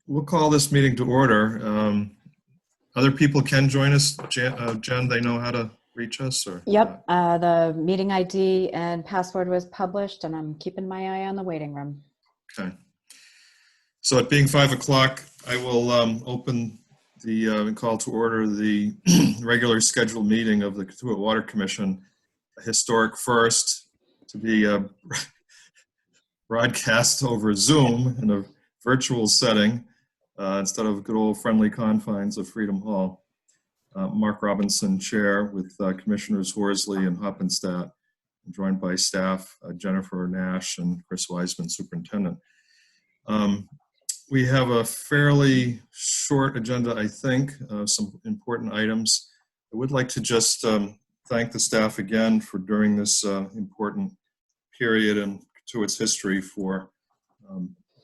we'll call this meeting to order. Other people can join us. Jen, they know how to reach us? Or Yep, the meeting ID and password was published, and I'm keeping my eye on the waiting room. Okay. So it being 5 o'clock, I will open the call to order the regular scheduled meeting of the Katuah Water Commission, a historic first to be broadcast over Zoom in a virtual setting instead of good old friendly confines of Freedom Hall. Mark Robinson, Chair, with Commissioners Horsley and Hoppenstadt, joined by staff Jennifer Nash and Chris Wiseman, Superintendent. We have a fairly short agenda, I think, some important items. I would like to just thank the staff again for during this important period in Katuah's history for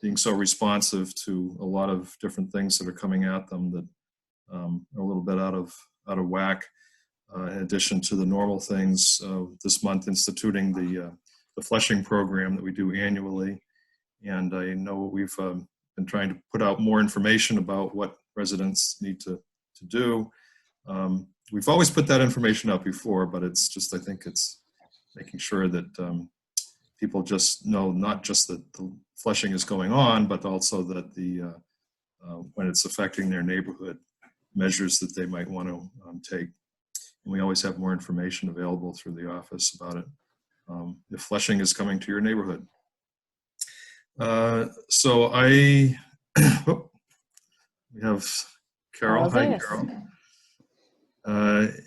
being so responsive to a lot of different things that are coming at them that are a little bit out of whack. In addition to the normal things, this month instituting the flushing program that we do annually. And I know we've been trying to put out more information about what residents need to do. We've always put that information out before, but it's just, I think it's making sure that people just know not just that the flushing is going on, but also that the when it's affecting their neighborhood, measures that they might want to take. And we always have more information available through the office about it if flushing is coming to your neighborhood. So we have Carol. Hi, Carol.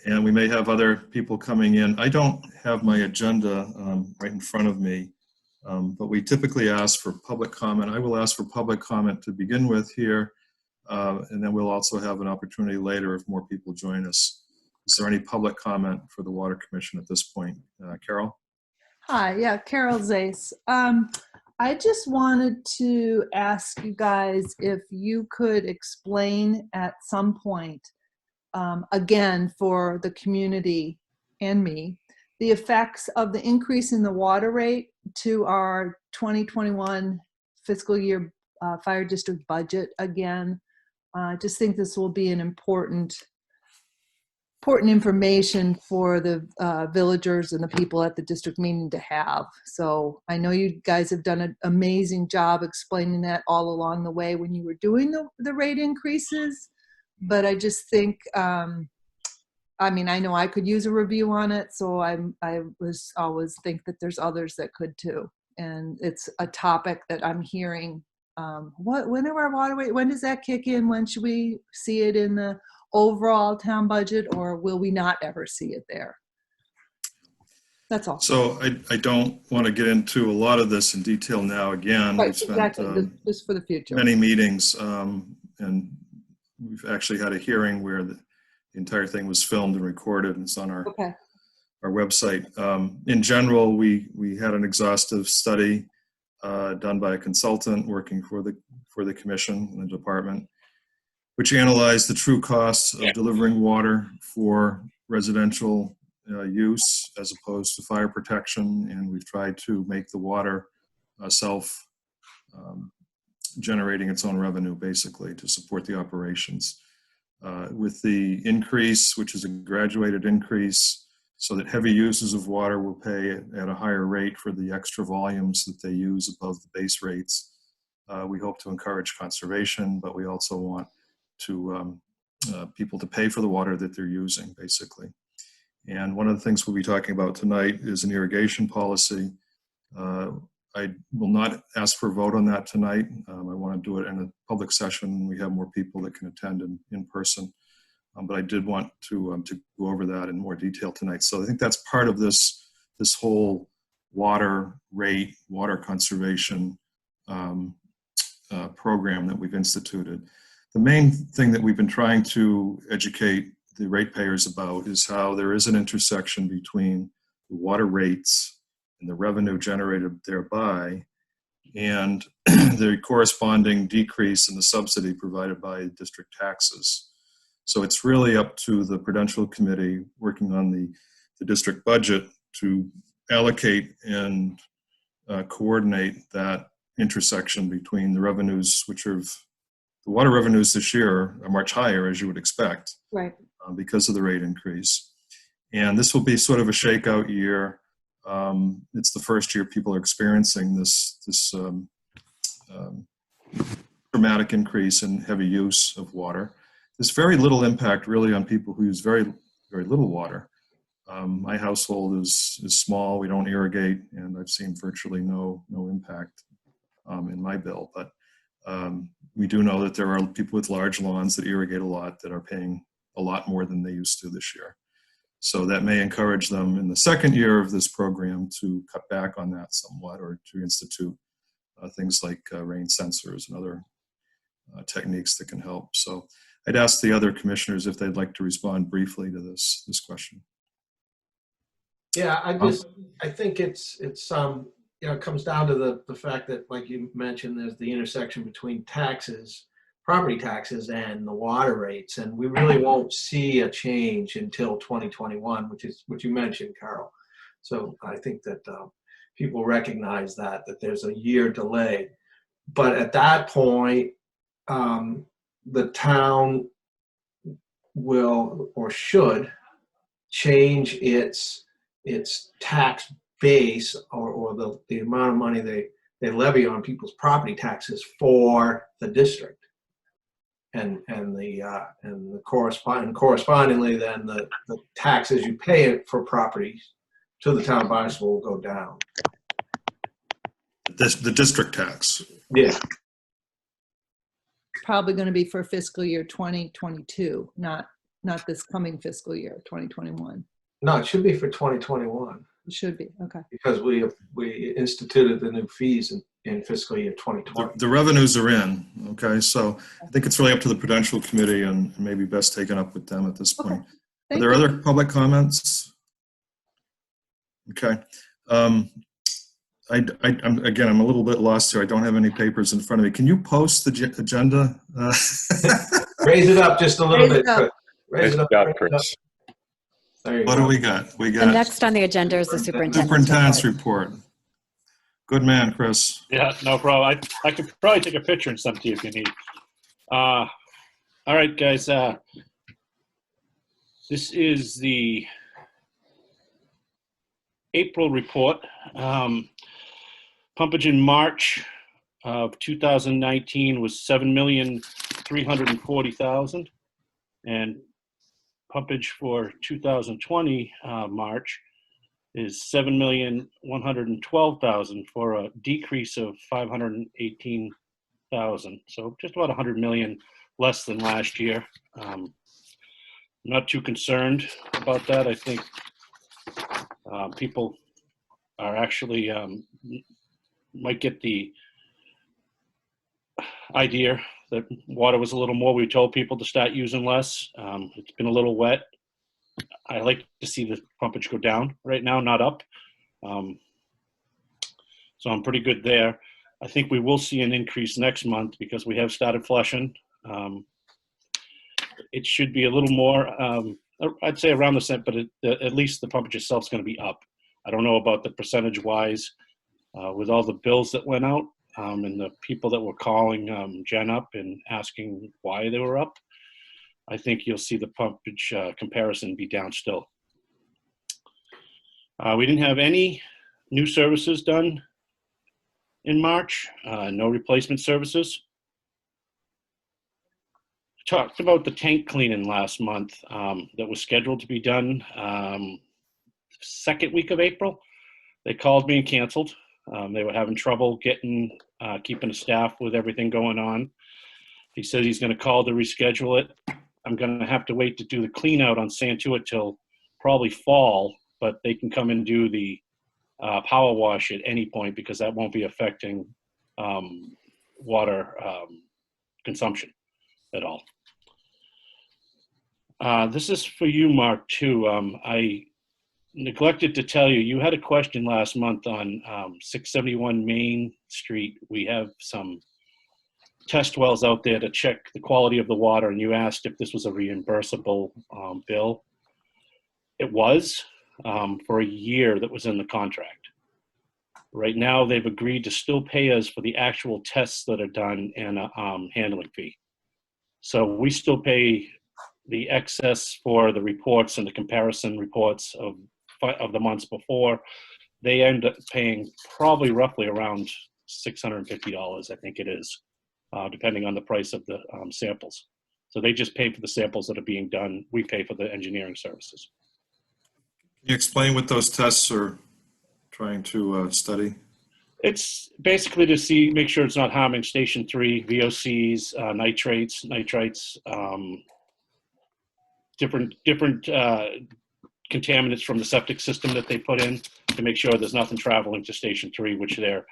And we may have other people coming in. I don't have my agenda right in front of me, but we typically ask for public comment. I will ask for public comment to begin with here, and then we'll also have an opportunity later if more people join us. Is there any public comment for the Water Commission at this point? Carol? Hi, yeah, Carol Zace. I just wanted to ask you guys if you could explain at some point, again, for the community and me, the effects of the increase in the water rate to our 2021 fiscal year fire district budget again. I just think this will be an important information for the villagers and the people at the district meeting to have. So I know you guys have done an amazing job explaining that all along the way when you were doing the rate increases. But I just think, I mean, I know I could use a review on it, so I was always think that there's others that could too. And it's a topic that I'm hearing. When are our water rate? When does that kick in? When should we see it in the overall town budget, or will we not ever see it there? That's all. So I don't want to get into a lot of this in detail now. Again, right, we've spent exactly. Just for the future. Many meetings, and we've actually had a hearing where the entire thing was filmed and recorded, and it's on our website. In general, we had an exhaustive study done by a consultant working for the commission and the department, which analyzed the true costs of delivering water for residential use as opposed to fire protection. And we've tried to make the water generating its own revenue, basically, to support the operations. With the increase, which is a graduated increase, so that heavy users of water will pay at a higher rate for the extra volumes that they use above the base rates. We hope to encourage conservation, but we also want to people to pay for the water that they're using, basically. And one of the things we'll be talking about tonight is an irrigation policy. I will not ask for a vote on that tonight. I want to do it in a public session. We have more people that can attend in person. But I did want to go over that in more detail tonight. So I think that's part of this whole water rate, water conservation program that we've instituted. The main thing that we've been trying to educate the ratepayers about is how there is an intersection between the water rates and the revenue generated thereby and the corresponding decrease in the subsidy provided by district taxes. So it's really up to the Prudential Committee working on the district budget to allocate and coordinate that intersection between the revenues, the water revenues this year are much higher, as you would expect, Right. because of the rate increase. And this will be sort of a shakeout year. It's the first year people are experiencing this dramatic increase in heavy use of water. There's very little impact really on people who use very, very little water. My household is small. We don't irrigate, and I've seen virtually no impact in my bill. But we do know that there are people with large lawns that irrigate a lot that are paying a lot more than they used to this year. So that may encourage them in the second year of this program to cut back on that somewhat, or to institute things like rain sensors and other techniques that can help. So I'd ask the other commissioners if they'd like to respond briefly to this question. Yeah, I think it's it comes down to the fact that, like you mentioned, there's the intersection between taxes, property taxes, and the water rates, and we really won't see a change until 2021, which is what you mentioned, Carol. So I think that people recognize that there's a year delay, but at that point, the town will or should change its tax base or the amount of money they levy on people's property taxes for the district, and correspondingly then the taxes you pay for properties to the town of Barnstable will go down. The district tax. Yeah. Probably going to be for fiscal year 2022, not this coming fiscal year, 2021. No, it should be for 2021. It should be, okay. Because we instituted the new fees in fiscal year 2020. The revenues are in, okay? So I think it's really up to the Prudential Committee and maybe best taken up with them at this point. Okay. Are there other public comments? Okay. I'm a little bit lost here. I don't have any papers in front of me. Can you post the agenda? Raise it up just a little Raise bit. it up. Raise it up, Chris. There you What go. do we got? We The got next on the agenda is the Superintendent's report. Good man, Chris. Yeah, no problem. I could probably take a picture and send it to you if you need. All right, guys. This is the April report. Pumpage in March of 2019 was $7,340,000, and pumpage for 2020 March is $7,112,000 for a decrease of $518,000. So just about $100 million less than last year. Not too concerned about that. I think people are actually might get the idea that water was a little more. We told people to start using less. It's been a little wet. I like to see the pumpage go down right now, not up. So I'm pretty good there. I think we will see an increase next month because we have started flushing. It should be a little more, I'd say around the same, but at least the pumpage itself is going to be up. I don't know about the percentage wise with all the bills that went out and the people that were calling Jen up and asking why they were up. I think you'll see the pumpage comparison be down still. We didn't have any new services done in March, no replacement services. Talked about the tank cleaning last month that was scheduled to be done second week of April. They called me and canceled. They were having trouble keeping a staff with everything going on. He said he's going to call to reschedule it. I'm going to have to wait to do the clean out on Santua till probably fall, but they can come and do the power wash at any point because that won't be affecting water consumption at all. This is for you, Mark, too. I neglected to tell you, you had a question last month on 671 Main Street. We have some test wells out there to check the quality of the water, and you asked if this was a reimbursable bill. It was for a year that was in the contract. Right now, they've agreed to still pay us for the actual tests that are done and a handling fee. So we still pay the excess for the reports and the comparison reports of the months before. They end up paying probably roughly around $650, I think it is, depending on the price of the samples. So they just pay for the samples that are being done. We pay for the engineering services. Can you explain what those tests are trying to study? It's basically to make sure it's not harming Station 3, VOCs, nitrates, nitrites, different contaminants from the septic system that they put in to make sure there's nothing traveling to Station 3, which they're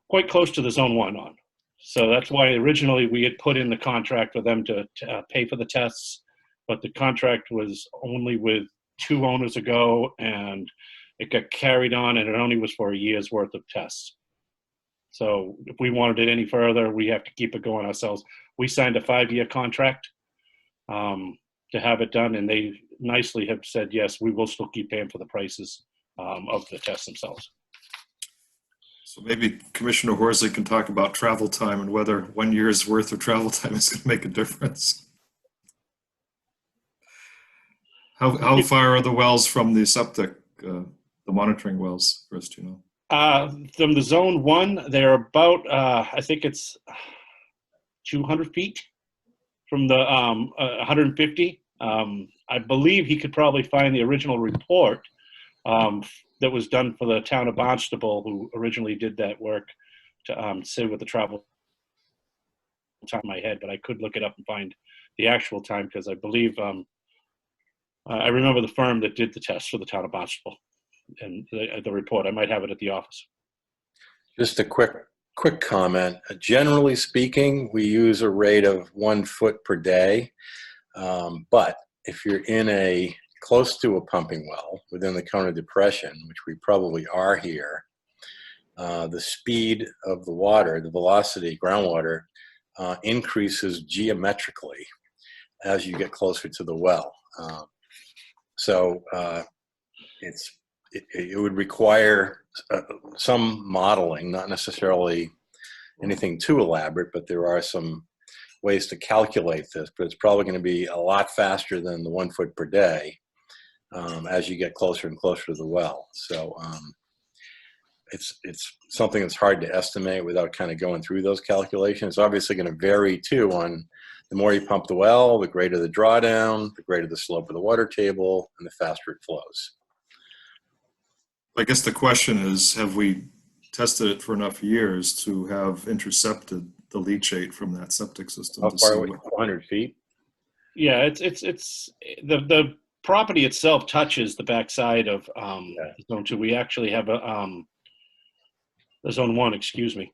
quite close to the Zone 1 on. So that's why originally we had put in the contract for them to pay for the tests, but the contract was only with 2 owners ago, and it got carried on, and it only was for a year's worth of tests. So if we wanted it any further, we have to keep it going ourselves. We signed a 5-year contract to have it done, and they nicely have said, yes, we will still keep paying for the prices of the tests themselves. So maybe Commissioner Horsley can talk about travel time and whether 1 year's worth of travel time is going to make a difference. How far are the wells from the septic, the monitoring wells, Chris, do you know? From the Zone 1, they're about, I think it's 200 feet from the 150. I believe he could probably find the original report that was done for the town of Barnstable, who originally did that work, to say what the travel time in my head, but I could look it up and find the actual time, because I believe I remember the firm that did the test for the town of Barnstable and the report. I might have it at the office. Just a quick comment. Generally speaking, we use a rate of 1 foot per day. But if you're in close to a pumping well within the cone of depression, which we probably are here, the speed of the water, the velocity, groundwater, increases geometrically as you get closer to the well. So it would require some modeling, not necessarily anything too elaborate, but there are some ways to calculate this, but it's probably going to be a lot faster than the 1 foot per day as you get closer and closer to the well. So it's something that's hard to estimate without kind of going through those calculations. It's obviously going to vary too on the more you pump the well, the greater the drawdown, the greater the slope of the water table, and the faster it flows. I guess the question is, have we tested it for enough years to have intercepted the leachate from that septic system? How far away? 400 feet? Yeah, it's the property itself touches the backside of Zone 2. We actually have the Zone 1, excuse me.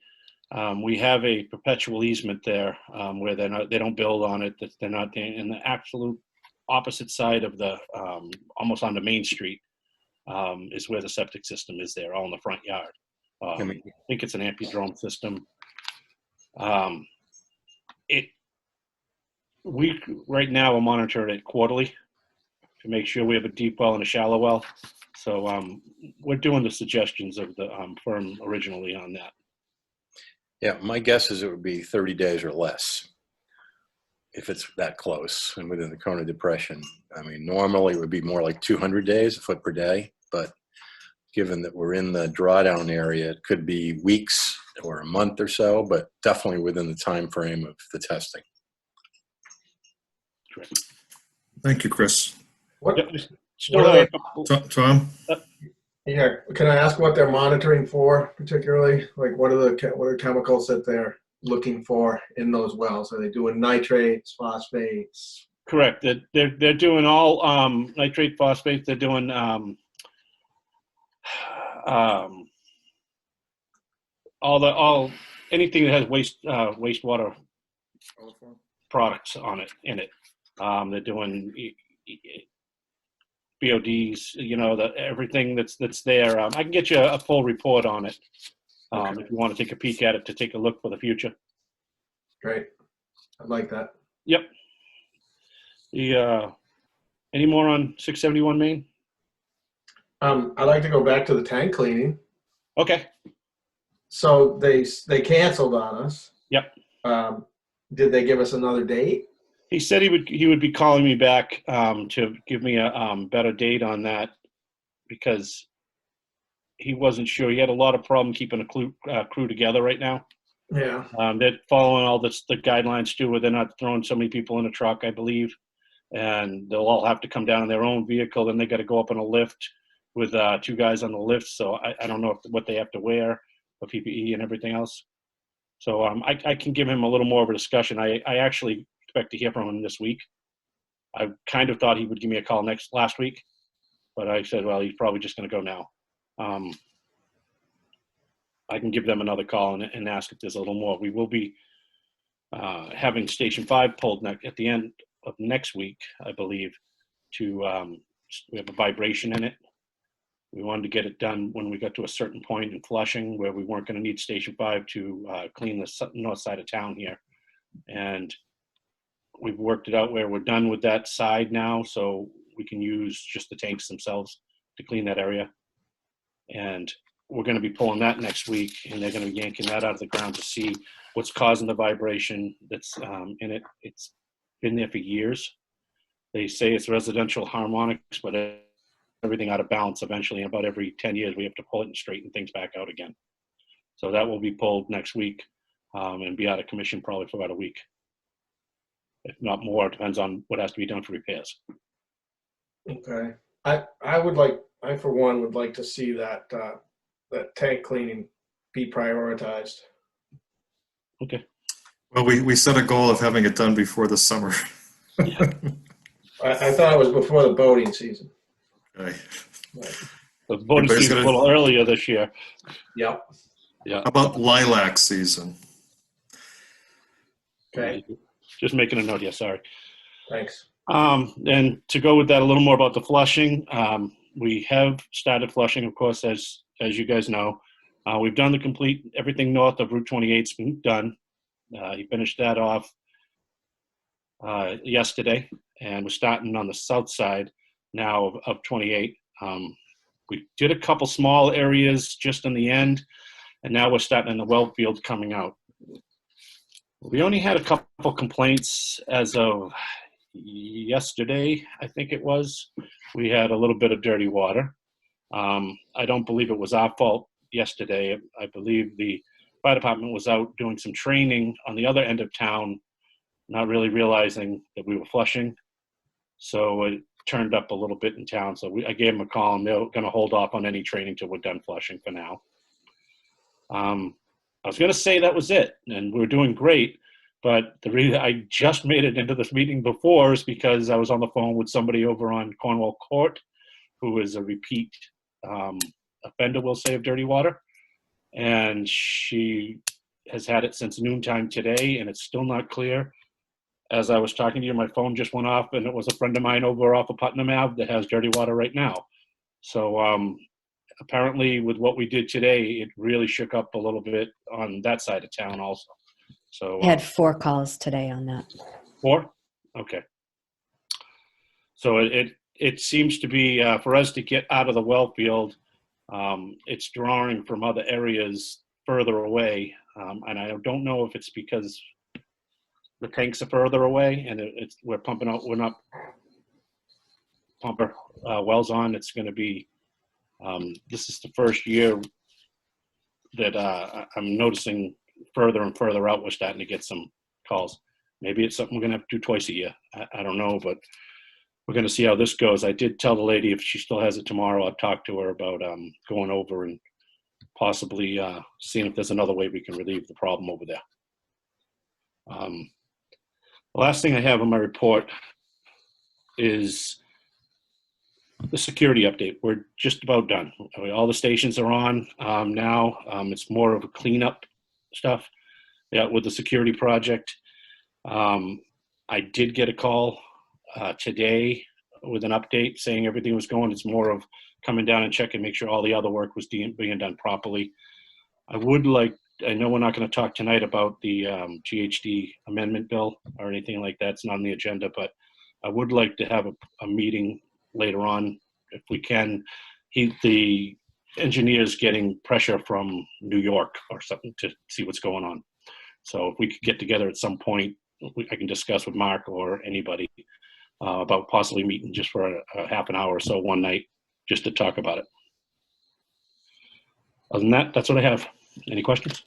We have a perpetual easement there where they don't build on it. That they're not in the absolute opposite side of the almost on the main street is where the septic system is there, all in the front yard. I think it's an ampidrome system. We right now are monitoring it quarterly to make sure we have a deep well and a shallow well. So we're doing the suggestions of the firm originally on that. Yeah, my guess is it would be 30 days or less if it's that close and within the cone of depression. I mean, normally it would be more like 200 days, a foot per day, but given that we're in the drawdown area, it could be weeks or a month or so, but definitely within the time frame of the testing. Correct. Thank you, Chris. What, Yep. what are they, Tom? yeah, can I ask what they're monitoring for particularly? Like what are the chemicals that they're looking for in those wells? Are they doing nitrates, phosphates? Correct. They're doing all nitrate, phosphate. They're doing anything that has wastewater products on it in it. They're doing BODs, everything that's there. I can get you a full report on it if you want to take a peek at it to take a look for the future. Great. I'd like that. Yep. Any more on 671 Main? I'd like to go back to the tank cleaning. Okay. So they canceled on us. Yep. Did they give us another date? He said he would be calling me back to give me a better date on that, because he wasn't sure. He had a lot of problem keeping a crew together right now. Yeah. They're following all the guidelines too, where they're not throwing so many people in a truck, I believe, and they'll all have to come down in their own vehicle. Then they got to go up on a lift with 2 guys on the lift. So I don't know what they have to wear, for PPE and everything else. So I can give him a little more of a discussion. I actually expect to hear from him this week. I kind of thought he would give me a call last week, but I said, well, he's probably just going to go now. I can give them another call and ask if there's a little more. We will be having Station 5 pulled at the end of next week, I believe. We have a vibration in it. We wanted to get it done when we got to a certain point in Flushing where we weren't going to need Station 5 to clean the north side of town here. And we've worked it out where we're done with that side now, so we can use just the tanks themselves to clean that area. And we're going to be pulling that next week, and they're going to be yanking that out of the ground to see what's causing the vibration that's in it. It's been there for years. They say it's residential harmonics, but everything out of balance eventually. In about every 10 years, we have to pull it and straighten things back out again. So that will be pulled next week and be out of commission probably for about a week. If not more, it depends on what has to be done for repairs. Okay. I for one would like to see that that tank cleaning be prioritized. Okay. Well, we set a goal of having it done before the summer. I thought it was before the boating season. Okay. The voting Everybody's season's a little earlier this year. Yep. Yeah. How about lilac season? Okay. Just making a note here, sorry. Thanks. And to go with that a little more about the flushing, we have started flushing, of course, as you guys know. We've done everything north of Route 28's been done. He finished that off yesterday, and we're starting on the south side now of 28. We did a couple small areas just in the end, and now we're starting in the well field coming out. We only had a couple complaints as of yesterday, I think it was. We had a little bit of dirty water. I don't believe it was our fault yesterday. I believe the fire department was out doing some training on the other end of town, not really realizing that we were flushing. So it turned up a little bit in town. So I gave them a call, and they're going to hold off on any training till we're done flushing for now. I was going to say that was it, and we're doing great. But the reason I just made it into this meeting before is because I was on the phone with somebody over on Cornwall Court, who is a repeat offender, we'll say, of dirty water. And she has had it since noontime today, and it's still not clear. As I was talking to you, my phone just went off, and it was a friend of mine over off of Putnam Ave that has dirty water right now. So apparently with what we did today, it really shook up a little bit on that side of town also. So We had 4 calls today on that. 4? Okay. So it seems to be, for us to get out of the well field, it's drawing from other areas further away. And I don't know if it's because the tanks are further away and we're pumping out, we're not pumping wells on. It's going to be, this is the first year that I'm noticing further and further out, we're starting to get some calls. Maybe it's something we're going to have to do twice a year. I don't know, but we're going to see how this goes. I did tell the lady if she still has it tomorrow, I'll talk to her about going over and possibly seeing if there's another way we can relieve the problem over there. The last thing I have on my report is the security update. We're just about done. All the stations are on now. It's more of a cleanup stuff with the security project. I did get a call today with an update saying everything was going. It's more of coming down and checking, make sure all the other work was being done properly. I know we're not going to talk tonight about the GHD amendment bill or anything like that. It's not on the agenda, but I would like to have a meeting later on if we can. The engineers getting pressure from New York or something to see what's going on. So if we could get together at some point, I can discuss with Mark or anybody about possibly meeting just for a half an hour or so one night, just to talk about it. Other than that, that's what I have. Any questions?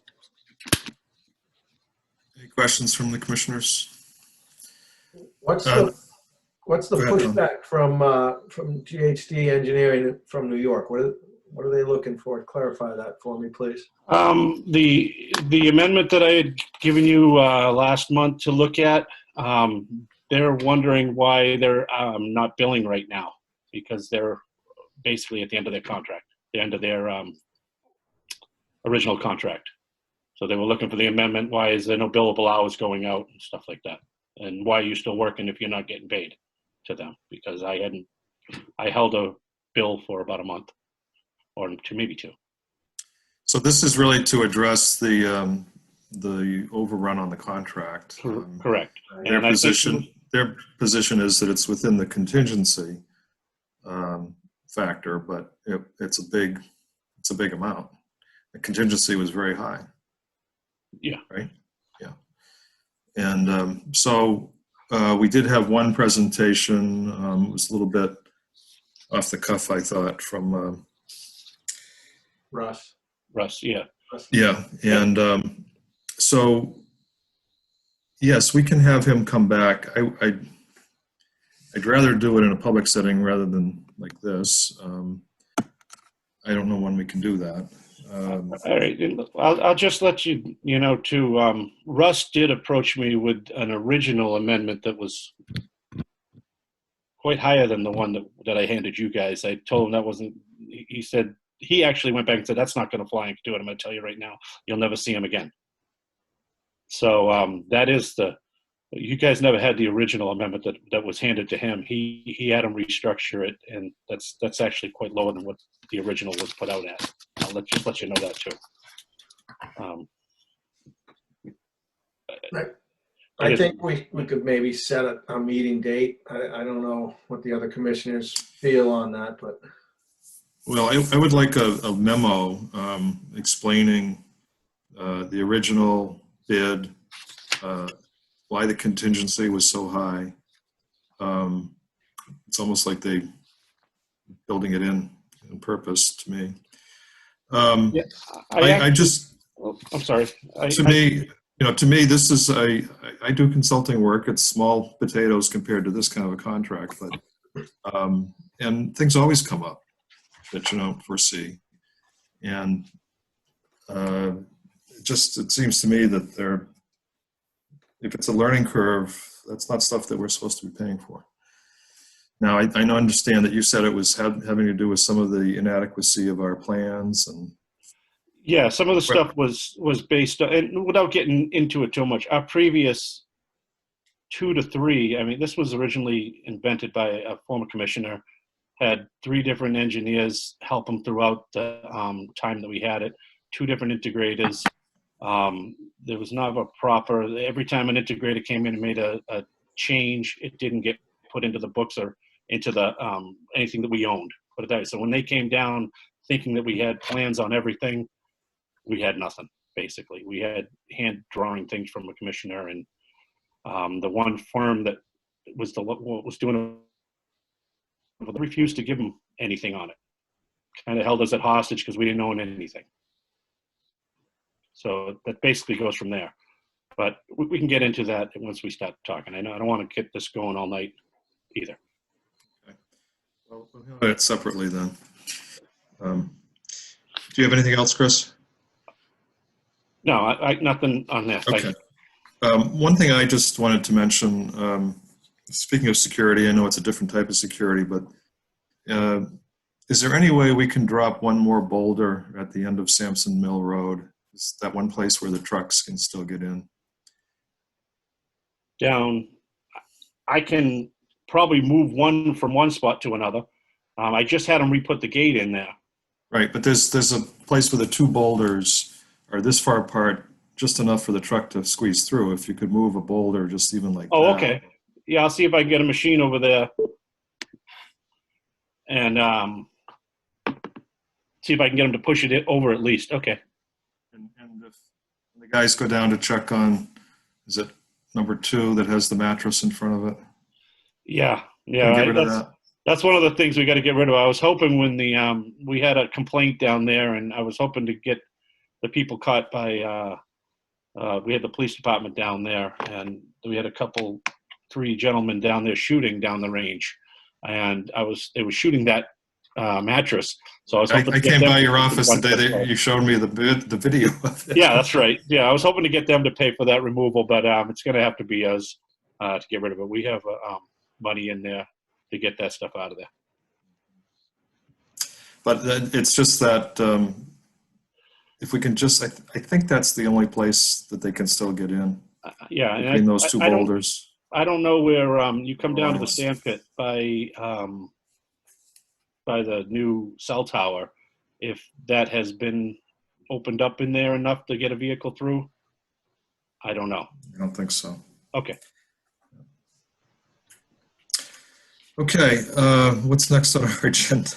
Any questions from the commissioners? What's Uh, the go ahead, Tom. pushback from GHD Engineering from New York? What are they looking for? Clarify that for me, please. The amendment that I had given you last month to look at, they're wondering why they're not billing right now, because they're basically at the end of their contract, the end of their original contract. So they were looking for the amendment. Why is there no billable hours going out and stuff like that? And why are you still working if you're not getting paid to them? Because I held a bill for about a month or maybe two. So this is really to address the overrun on the contract. Correct. Their And I position, their position is that it's within the contingency factor, but it's a big amount. The contingency was very high. Yeah. Right. Yeah. And so we did have one presentation. It was a little bit off the cuff, I thought, from Russ, yeah. yeah. And so yes, we can have him come back. I'd rather do it in a public setting rather than like this. I don't know when we can do that. All right, I'll just let you know too. Russ did approach me with an original amendment that was quite higher than the one that I handed you guys. I told him that wasn't. He said he actually went back and said that's not going to fly and do it. I'm going to tell you right now, you'll never see him again. So that is you guys never had the original amendment that was handed to him. He had him restructure it, and that's actually quite lower than what the original was put out at. I'll just let you know that too. I think we could maybe set a meeting date. I don't know what the other commissioners feel on that, but. Well, I would like a memo explaining the original bid, why the contingency was so high. It's almost like they building it in on purpose to me. Yeah, I'm sorry. To me, this is I do consulting work. It's small potatoes compared to this kind of a contract, but and things always come up that you don't foresee, and it seems to me that if it's a learning curve, that's not stuff that we're supposed to be paying for. Now, I understand that you said it was having to do with some of the inadequacy of our plans and. Yeah, some of the stuff was based on, and without getting into it too much, our previous 2 to 3, I mean, this was originally invented by a former commissioner, had 3 different engineers help him throughout the time that we had it, 2 different integrators. There was not a proper, every time an integrator came in and made a change, it didn't get put into the books or into the anything that we owned. So when they came down thinking that we had plans on everything, we had nothing, basically. We had hand drawing things from a commissioner, and the one firm that was doing it refused to give them anything on it. Kind of held us at hostage because we didn't own anything. So that basically goes from there. But we can get into that once we start talking. I know I don't want to get this going all night either. Okay. Well, we'll handle it separately then. Do you have anything else, Chris? No, nothing on this. Okay. One thing I just wanted to mention, speaking of security, I know it's a different type of security, but is there any way we can drop one more boulder at the end of Sampson Mill Road? Is that one place where the trucks can still get in? Down, I can probably move one from one spot to another. I just had them re-put the gate in there. Right, but there's a place where the 2 boulders are this far apart, just enough for the truck to squeeze through. If you could move a boulder just even like that. Oh, okay. Yeah, I'll see if I can get a machine over there and see if I can get them to push it over at least. Okay. And if the guys go down to check on, is it number 2 that has the mattress in front of it? Yeah. Can Yeah. we get rid of that? That's one of the things we got to get rid of. I was hoping when we had a complaint down there, and I was hoping to get the people caught by, we had the police department down there, and we had 3 gentlemen down there shooting down the range, and they were shooting that mattress. So I was hoping I to get came them by to your pay for office one the day for that you showed me the video of it. Yeah, that's right. Yeah, I was hoping to get them to pay for that removal, but it's going to have to be us to get rid of it. We have money in there to get that stuff out of there. But it's just that if we can just, I think that's the only place that they can still get in, Yeah, between and those 2 boulders. I don't know where you come down to the sand pit by the new cell tower. If that has been opened up in there enough to get a vehicle through, I don't know. I don't think so. Okay. Okay, what's next on our agenda?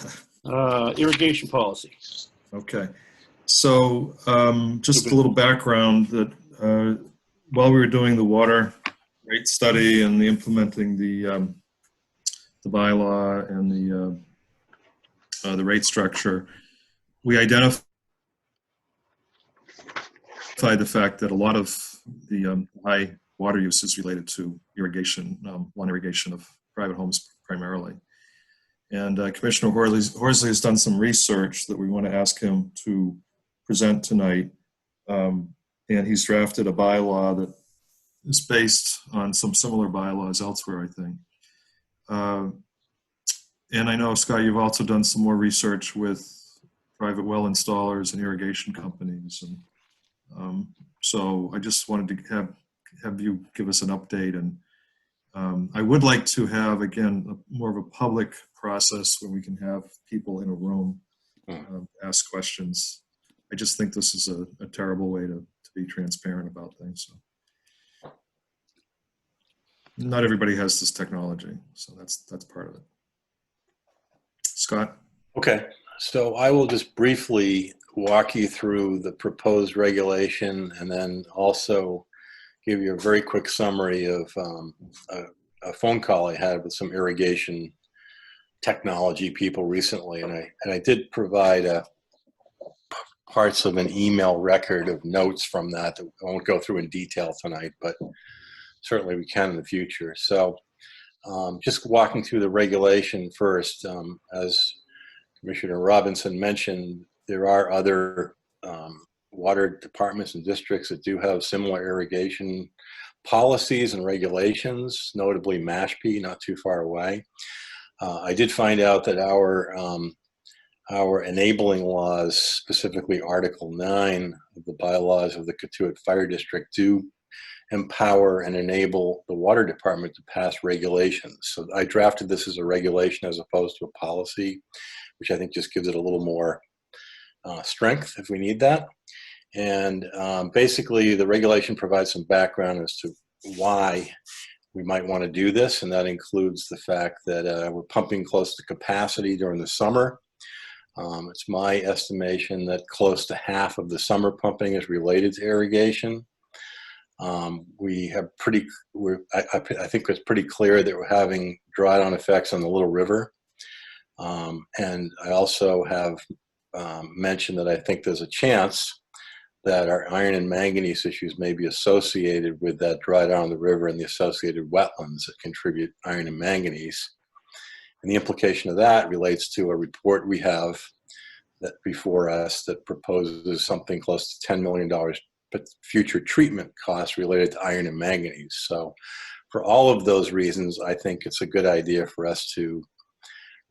Irrigation policy. Okay, so just a little background that while we were doing the water rate study and implementing the bylaw and the rate structure, we identified the fact that a lot of the high water use is related to irrigation, lawn irrigation of private homes primarily. And Commissioner Horsley has done some research that we want to ask him to present tonight. And he's drafted a bylaw that is based on some similar bylaws elsewhere, I think. And I know, Scott, you've also done some more research with private well installers and irrigation companies. And so I just wanted to have you give us an update. And I would like to have, again, more of a public process where we can have people in a room ask questions. I just think this is a terrible way to be transparent about things. So not everybody has this technology, so that's part of it. Scott? Okay, so I will just briefly walk you through the proposed regulation and then also give you a very quick summary of a phone call I had with some irrigation technology people recently, and I did provide parts of an email record of notes from that I won't go through in detail tonight, but certainly we can in the future. So just walking through the regulation first, as Commissioner Robinson mentioned, there are other water departments and districts that do have similar irrigation policies and regulations, notably Mashpee, not too far away. I did find out that our enabling laws, specifically Article 9 of the bylaws of the Katuitt Fire District, do empower and enable the water department to pass regulations. So I drafted this as a regulation as opposed to a policy, which I think just gives it a little more strength if we need that. And basically the regulation provides some background as to why we might want to do this, and that includes the fact that we're pumping close to capacity during the summer. It's my estimation that close to half of the summer pumping is related to irrigation. We have I think it's pretty clear that we're having drawdown effects on the Little River. And I also have mentioned that I think there's a chance that our iron and manganese issues may be associated with that drawdown on the river and the associated wetlands that contribute iron and manganese. And the implication of that relates to a report we have that before us that proposes something close to $10 million but future treatment costs related to iron and manganese. So for all of those reasons, I think it's a good idea for us to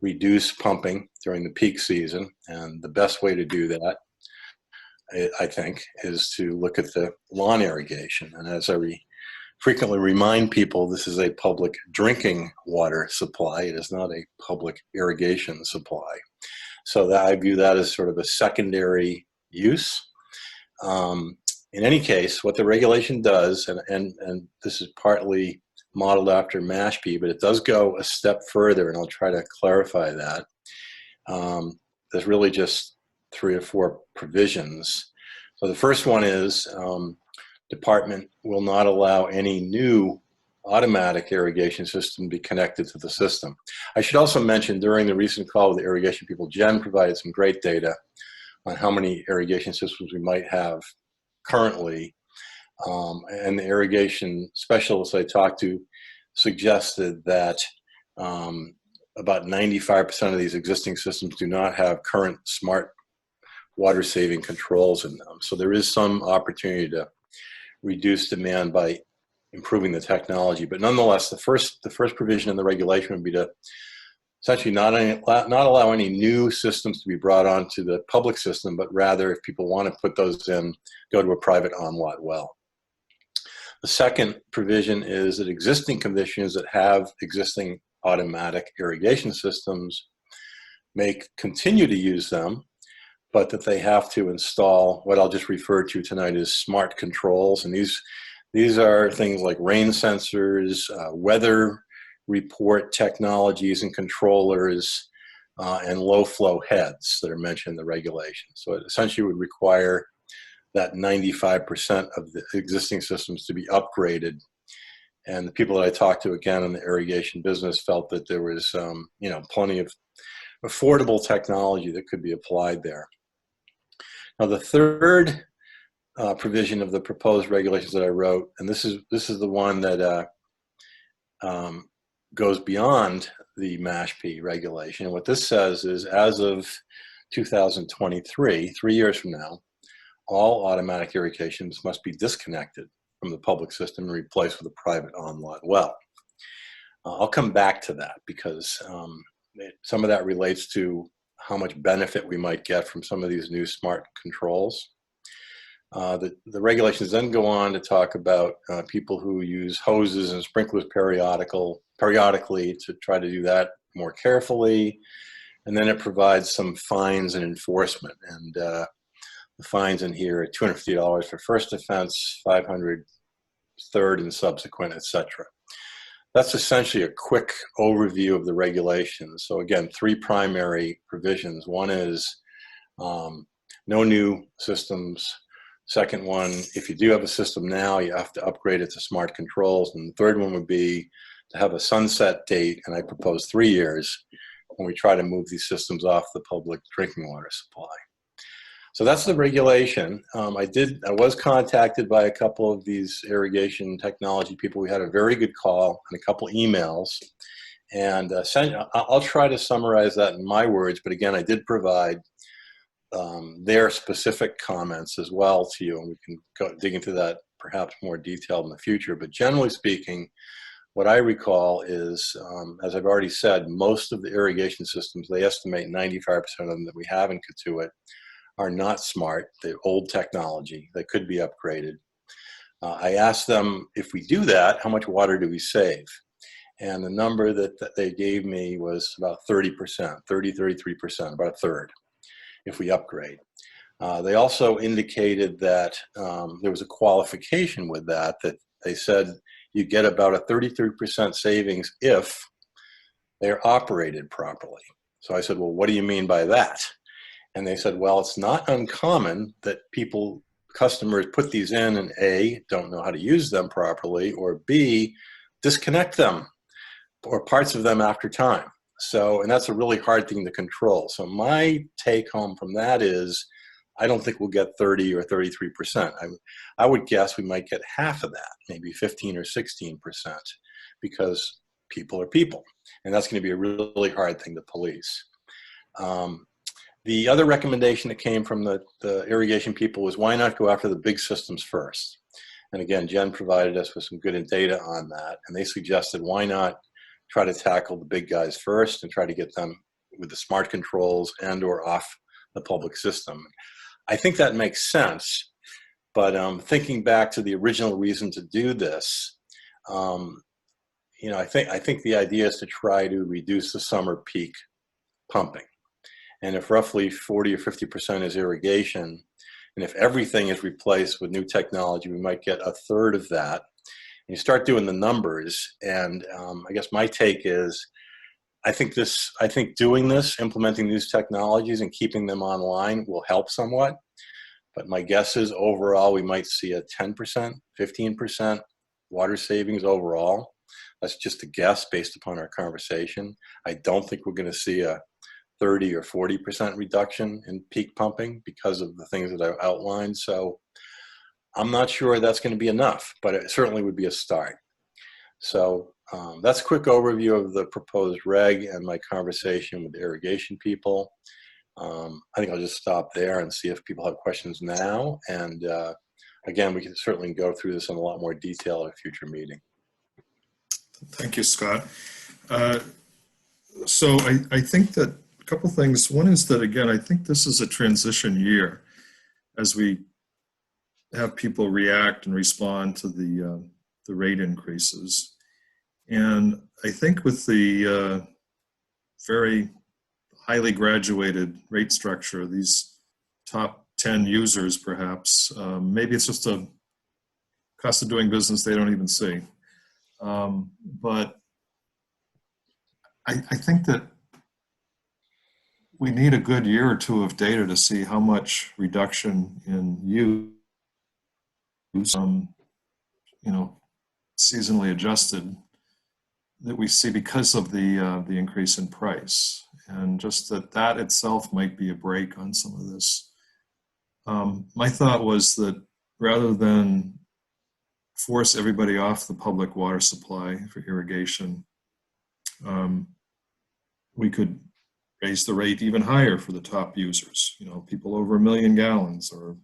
reduce pumping during the peak season. And the best way to do that, I think, is to look at the lawn irrigation. And as I frequently remind people, this is a public drinking water supply. It is not a public irrigation supply. So that I view that as sort of a secondary use. In any case, what the regulation does, and this is partly modeled after Mashpee, but it does go a step further, and I'll try to clarify that. There's really just 3 or 4 provisions. So the first one is department will not allow any new automatic irrigation system to be connected to the system. I should also mention during the recent call with the irrigation people, Jen provided some great data on how many irrigation systems we might have currently. And the irrigation specialists I talked to suggested that about 95% of these existing systems do not have current smart water saving controls in them. So there is some opportunity to reduce demand by improving the technology. But nonetheless, the first provision in the regulation would be to essentially not allow any new systems to be brought onto the public system, but rather if people want to put those in, go to a private on-lot well. The second provision is that existing conditions that have existing automatic irrigation systems may continue to use them, but that they have to install what I'll just refer to tonight as smart controls. And these are things like rain sensors, weather report technologies and controllers, and low flow heads that are mentioned in the regulation. So it essentially would require that 95% of the existing systems to be upgraded. And the people that I talked to, again, in the irrigation business felt that there was, plenty of affordable technology that could be applied there. Now, the third provision of the proposed regulations that I wrote, and this is the one that goes beyond the MASH-P regulation. And what this says is, as of 2023, 3 years from now, all automatic irrigations must be disconnected from the public system and replaced with a private on-lot well. I'll come back to that because some of that relates to how much benefit we might get from some of these new smart controls. The regulations then go on to talk about people who use hoses and sprinklers periodically to try to do that more carefully. And then it provides some fines and enforcement. And the fines in here are $250 for first offense, $500 third and subsequent, etc. That's essentially a quick overview of the regulations. So again, 3 primary provisions. One is no new systems. Second one, if you do have a system now, you have to upgrade it to smart controls. And the third one would be to have a sunset date, and I propose 3 years, when we try to move these systems off the public drinking water supply. So that's the regulation. I was contacted by a couple of these irrigation technology people. We had a very good call and a couple emails. And I'll try to summarize that in my words, but again, I did provide their specific comments as well to you, and we can go dig into that perhaps more detailed in the future. But generally speaking, what I recall is, as I've already said, most of the irrigation systems, they estimate 95% of them that we have in Katuitt are not smart. They're old technology. They could be upgraded. I asked them, if we do that, how much water do we save? And the number that they gave me was about 30%, 33%, about a third, if we upgrade. They also indicated that there was a qualification with that they said you get about a 33% savings if they're operated properly. So I said, well, what do you mean by that? And they said, well, it's not uncommon that customers put these in and A, don't know how to use them properly, or B, disconnect them or parts of them after time. So, and that's a really hard thing to control. So my take home from that is, I don't think we'll get 30 or 33%. I would guess we might get half of that, maybe 15 or 16%, because people are people. And that's going to be a really hard thing to police. The other recommendation that came from the irrigation people was, why not go after the big systems first? And again, Jen provided us with some good data on that. And they suggested, why not try to tackle the big guys first and try to get them with the smart controls and or off the public system. I think that makes sense. But thinking back to the original reason to do this, I think the idea is to try to reduce the summer peak pumping. And if roughly 40 or 50% is irrigation, and if everything is replaced with new technology, we might get a third of that. And you start doing the numbers, and I guess my take is I think doing this, implementing these technologies and keeping them online will help somewhat. But my guess is overall, we might see a 10%, 15% water savings overall. That's just a guess based upon our conversation. I don't think we're going to see a 30 or 40% reduction in peak pumping because of the things that I've outlined. So I'm not sure that's going to be enough, but it certainly would be a start. So that's a quick overview of the proposed reg and my conversation with the irrigation people. I think I'll just stop there and see if people have questions now. And again, we can certainly go through this in a lot more detail at a future meeting. Thank you, Scott. So I think that a couple things. One is that, again, I think this is a transition year as we have people react and respond to the rate increases. And I think with the very highly graduated rate structure, these top 10 users perhaps, maybe it's just a cost of doing business they don't even see. But I think that we need a good year or two of data to see how much reduction in use, seasonally adjusted, that we see because of the increase in price, and just that itself might be a break on some of this. My thought was that rather than force everybody off the public water supply for irrigation, we could raise the rate even higher for the top users, people over 1 million gallons or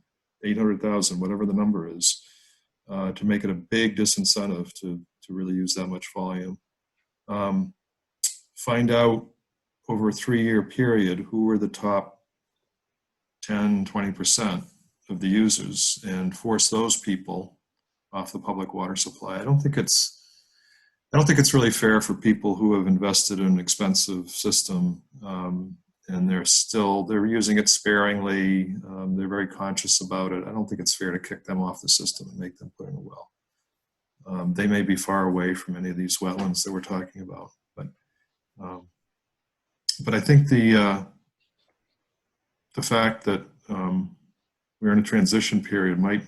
800,000, whatever the number is, to make it a big disincentive to really use that much volume. Find out over a 3-year period who were the top 10, 20% of the users and force those people off the public water supply. I don't think it's really fair for people who have invested in an expensive system, and they're using it sparingly. They're very conscious about it. I don't think it's fair to kick them off the system and make them put in a well. They may be far away from any of these wetlands that we're talking about, but I think the fact that we're in a transition period might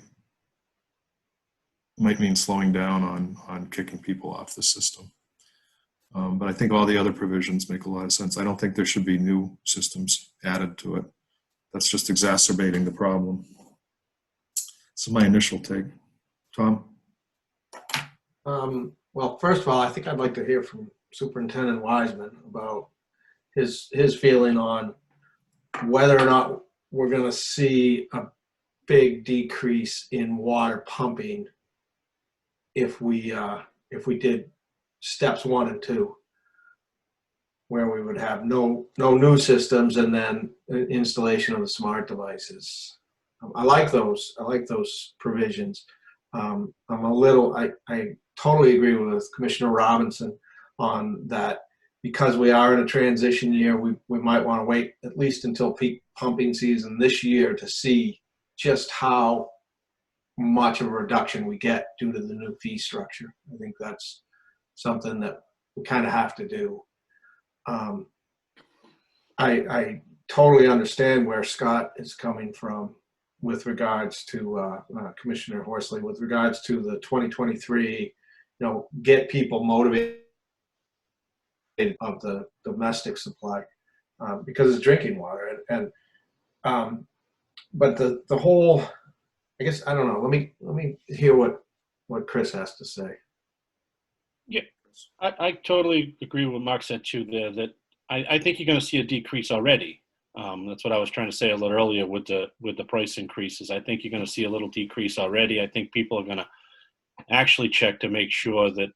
mean slowing down on kicking people off the system. But I think all the other provisions make a lot of sense. I don't think there should be new systems added to it. That's just exacerbating the problem. So my initial take. Tom? Well, first of all, I think I'd like to hear from Superintendent Wiseman about his feeling on whether or not we're going to see a big decrease in water pumping if we did steps 1 and 2, where we would have no new systems and then installation of the smart devices. I like those provisions. I totally agree with Commissioner Robinson on that. Because we are in a transition year, we might want to wait at least until peak pumping season this year to see just how much of a reduction we get due to the new fee structure. I think that's something that we kind of have to do. I totally understand where Scott is coming from with regards to Commissioner Horsley, with regards to the 2023, get people motivated of the domestic supply because it's drinking water, but the whole, I guess, I don't know. Let me hear what Chris has to say. Yeah, I totally agree with what Mark said too there, that I think you're going to see a decrease already. That's what I was trying to say a little earlier with the price increases. I think you're going to see a little decrease already. I think people are going to actually check to make sure that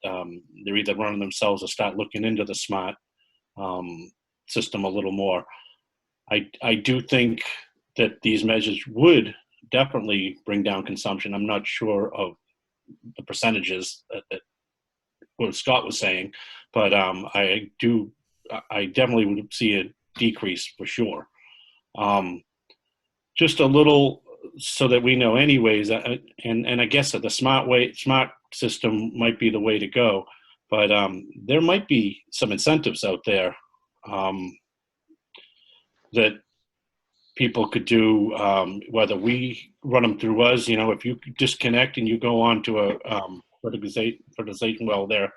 they're either running themselves or start looking into the smart system a little more. I do think that these measures would definitely bring down consumption. I'm not sure of the percentages that what Scott was saying, but I definitely would see a decrease for sure. Just a little, so that we know anyways, and I guess that the smart system might be the way to go, But there might be some incentives out there that people could do, whether we run them through us, if you disconnect and you go on to a fertilization well there,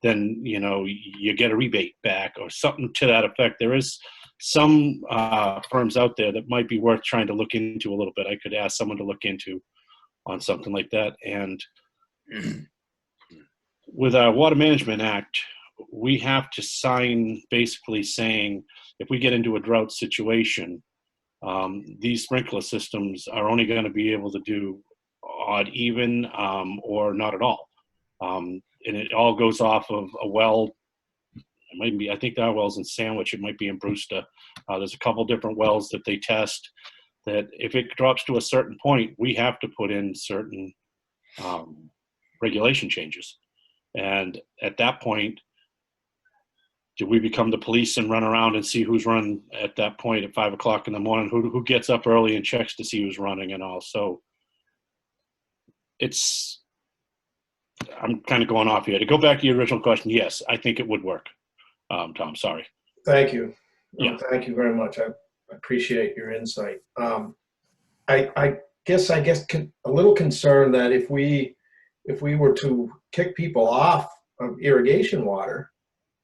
then, you get a rebate back or something to that effect. There is some firms out there that might be worth trying to look into a little bit. I could ask someone to look into on something like that. And with our Water Management Act, we have to sign basically saying if we get into a drought situation, these sprinkler systems are only going to be able to do odd, even, or not at all. And it all goes off of a well. It might be, I think there are wells in Sandwich. It might be in Brewster. There's a couple different wells that they test that if it drops to a certain point, we have to put in certain regulation changes. And at that point, do we become the police and run around and see who's running at that point at 5 o'clock in the morning? Who gets up early and checks to see who's running and all? So I'm kind of going off here. To go back to your original question, yes, I think it would work. Tom, sorry. Thank you. Yeah. Thank you very much. I appreciate your insight. I guess a little concerned that if we were to kick people off of irrigation water,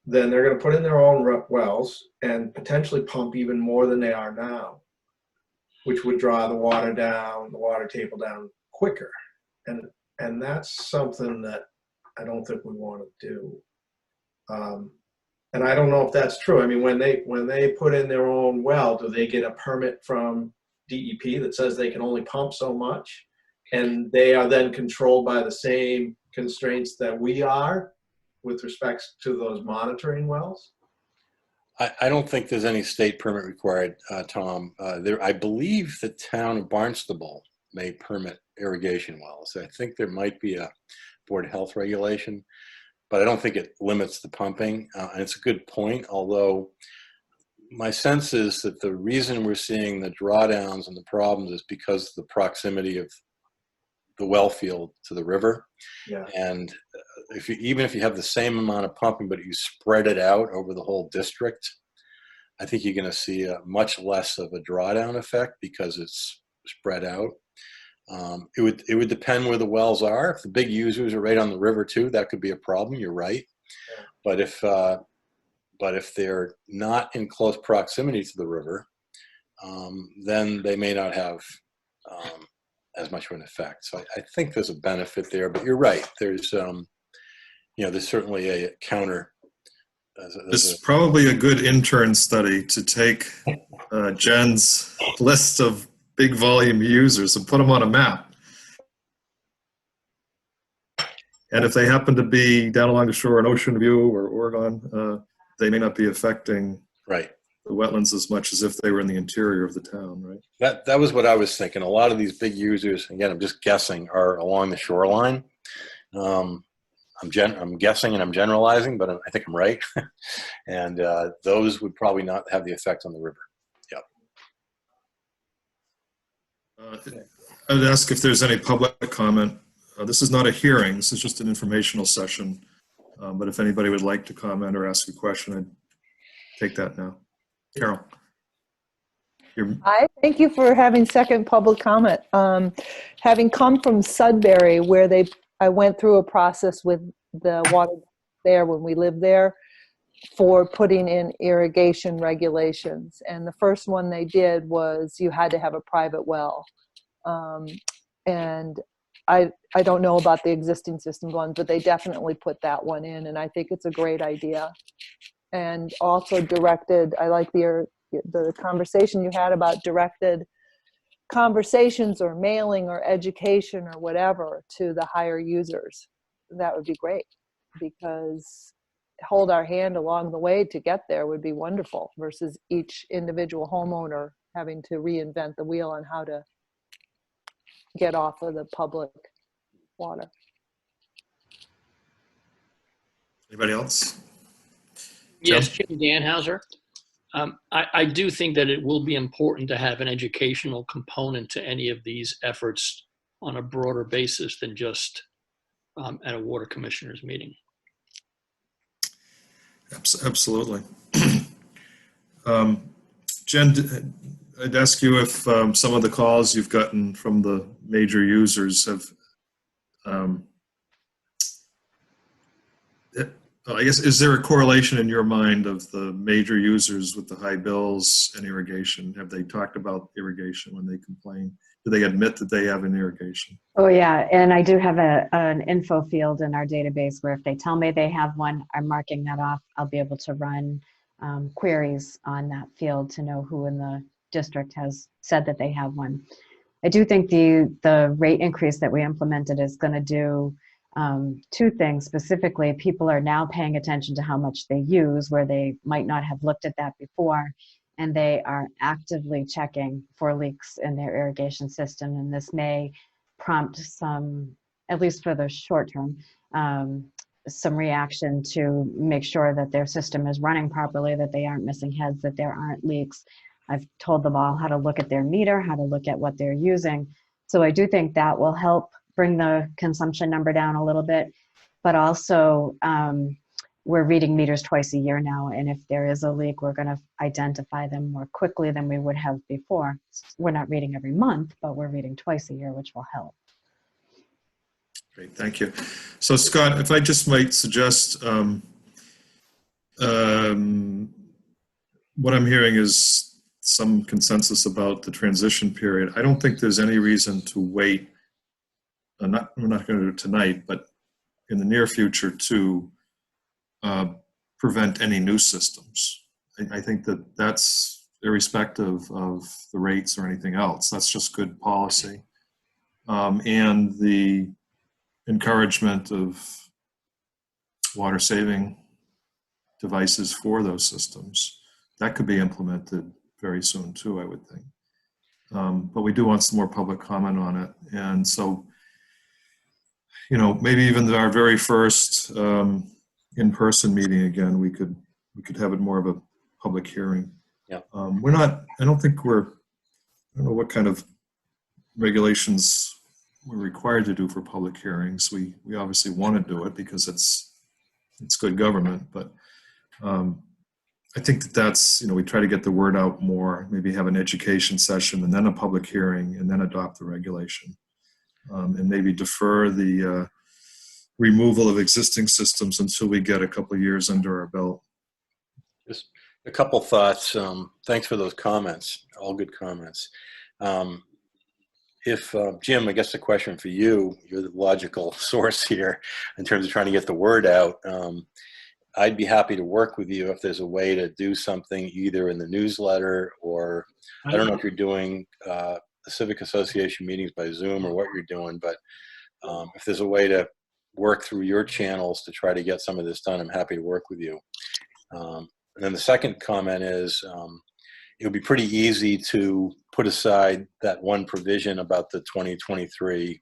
then they're going to put in their own wells and potentially pump even more than they are now, which would draw the water table down quicker. And that's something that I don't think we want to do. And I don't know if that's true. I mean, when they put in their own well, do they get a permit from DEP that says they can only pump so much? And they are then controlled by the same constraints that we are with respect to those monitoring wells? I don't think there's any state permit required, Tom. I believe the town of Barnstable may permit irrigation wells. I think there might be a Board of Health regulation, but I don't think it limits the pumping. And it's a good point, although my sense is that the reason we're seeing the drawdowns and the problems is because of the proximity of the well field to the river. Yeah. And even if you have the same amount of pumping, but you spread it out over the whole district, I think you're going to see a much less of a drawdown effect because it's spread out. It would depend where the wells are. If the big users are right on the river too, that could be a problem. You're right. Yeah. But if they're not in close proximity to the river, then they may not have as much of an effect. So I think there's a benefit there. But you're right. There's there's certainly a counter. This is probably a good intern study to take Jen's list of big volume users and put them on a map. And if they happen to be down along the shore in Ocean View or Oregon, they may not be affecting right the wetlands as much as if they were in the interior of the town, right? That was what I was thinking. A lot of these big users, again, I'm just guessing, are along the shoreline. I'm guessing and I'm generalizing, but I think I'm right. And those would probably not have the effect on the river. Yep. I would ask if there's any public comment. This is not a hearing. This is just an informational session. But if anybody would like to comment or ask a question, I'd take that now. Carol. I thank you for having second public comment. Having come from Sudbury, where I went through a process with the water there when we lived there for putting in irrigation regulations. And the first one they did was you had to have a private well. And I don't know about the existing system ones, but they definitely put that one in. And I think it's a great idea. And also directed, I like the conversation you had about directed conversations or mailing or education or whatever to the higher users. That would be great, because hold our hand along the way to get there would be wonderful versus each individual homeowner having to reinvent the wheel on how to get off of the public water. Anybody else? Yes, Jim Danhauser. I do think that it will be important to have an educational component to any of these efforts on a broader basis than just at a water commissioners meeting. Absolutely. Jen, I'd ask you if some of the calls you've gotten from the major users have, I guess, is there a correlation in your mind of the major users with the high bills and irrigation? Have they talked about irrigation when they complain? Do they admit that they have an irrigation? Oh yeah, and I do have an info field in our database where if they tell me they have one, I'm marking that off. I'll be able to run queries on that field to know who in the district has said that they have one. I do think the rate increase that we implemented is going to do two things. Specifically, people are now paying attention to how much they use, where they might not have looked at that before, and they are actively checking for leaks in their irrigation system. And this may prompt some, at least for the short term, some reaction to make sure that their system is running properly, that they aren't missing heads, that there aren't leaks. I've told them all how to look at their meter, how to look at what they're using. So I do think that will help bring the consumption number down a little bit. But also, we're reading meters twice a year now, and if there is a leak, we're going to identify them more quickly than we would have before. We're not reading every month, but we're reading twice a year, which will help. Great, thank you. So Scott, if I just might suggest, what I'm hearing is some consensus about the transition period. I don't think there's any reason to wait. We're not going to do it tonight, but in the near future to prevent any new systems. I think that that's irrespective of the rates or anything else. That's just good policy. And the encouragement of water saving devices for those systems, that could be implemented very soon too, I would think. But we do want some more public comment on it. And so, you know, maybe even our very first in-person meeting again, we could have it more of a public hearing. Yeah. I don't know what kind of regulations we're required to do for public hearings. We obviously want to do it because it's good government, but I think that's, you know, we try to get the word out more, maybe have an education session and then a public hearing and then adopt the regulation. And maybe defer the removal of existing systems until we get a couple of years under our belt. Just a couple thoughts. Thanks for those comments. All good comments. If Jim, I guess the question for you, you're the logical source here in terms of trying to get the word out. I'd be happy to work with you if there's a way to do something either in the newsletter or I don't know if you're doing the Civic Association meetings by Zoom or what you're doing, but if there's a way to work through your channels to try to get some of this done, I'm happy to work with you. And then the second comment is it would be pretty easy to put aside that one provision about the 2023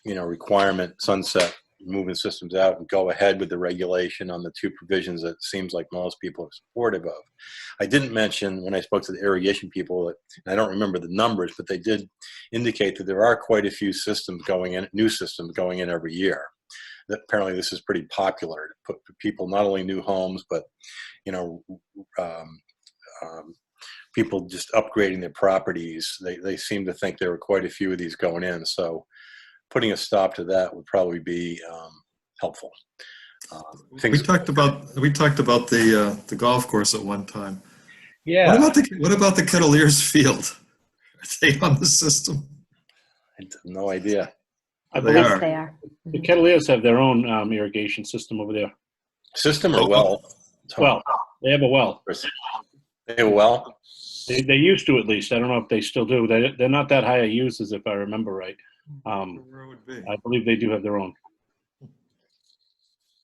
requirement sunset, moving systems out, and go ahead with the regulation on the two provisions that it seems like most people are supportive of. I didn't mention when I spoke to the irrigation people, that, and I don't remember the numbers, but they did indicate that there are quite a few systems going in, new systems going in every year. That apparently this is pretty popular to put people, not only new homes, but people just upgrading their properties. They seem to think there were quite a few of these going in. So putting a stop to that would probably be helpful. We talked about the golf course at one time. Yeah. What about the Kettleers field? Are they on the system? I have no idea. I They believe are. They are. the Kettleers have their own irrigation system over there. System or well? Well, they have a well. They have a well? They used to, at least. I don't know if they still do. They're not that high a users, if I remember right. Where it would be. I believe they do have their own.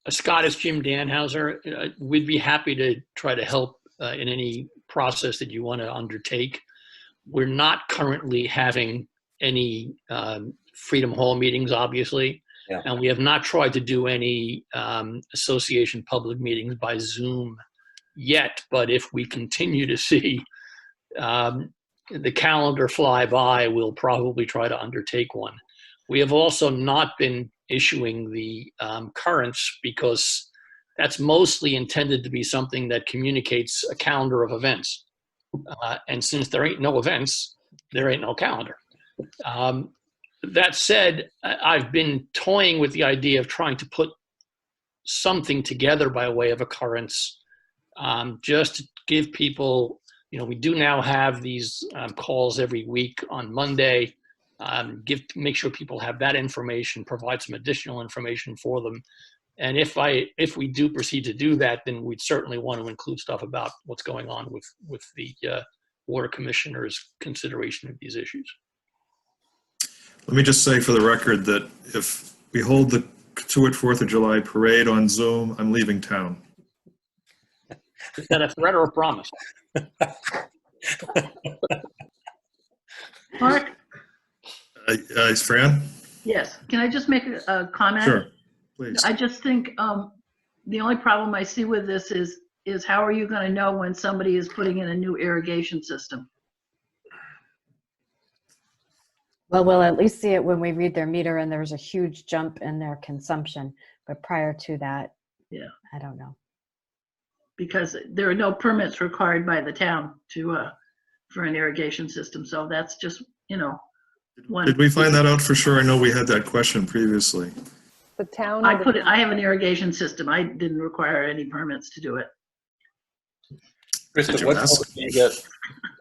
Scott, it's Jim Danhauser. We'd be happy to try to help in any process that you want to undertake. We're not currently having any Freedom Hall meetings, obviously, Yeah. and we have not tried to do any association public meetings by Zoom yet. But if we continue to see the calendar fly by, we'll probably try to undertake one. We have also not been issuing the currents because that's mostly intended to be something that communicates a calendar of events. And since there ain't no events, there ain't no calendar. That said, I've been toying with the idea of trying to put something together by way of occurrence, just to give people, we do now have these calls every week on Monday. Make sure people have that information, provide some additional information for them. And if we do proceed to do that, then we'd certainly want to include stuff about what's going on with the water commissioner's consideration of these issues. Let me just say for the record that if we hold the Katuitt 4th of July parade on Zoom, I'm leaving town. Is that a threat or a promise? Mark? Is Fran? Yes. Can I just make a comment? Sure, please. I just think the only problem I see with this is how are you going to know when somebody is putting in a new irrigation system? Well, we'll at least see it when we read their meter and there's a huge jump in their consumption. But prior to that, Yeah. I don't know. Because there are no permits required by the town for an irrigation system. So that's just, one. Did we find that out for sure? I know we had that question previously. The town. I have an irrigation system. I didn't require any permits to do it. Chris, Did at you what ask? point do you get,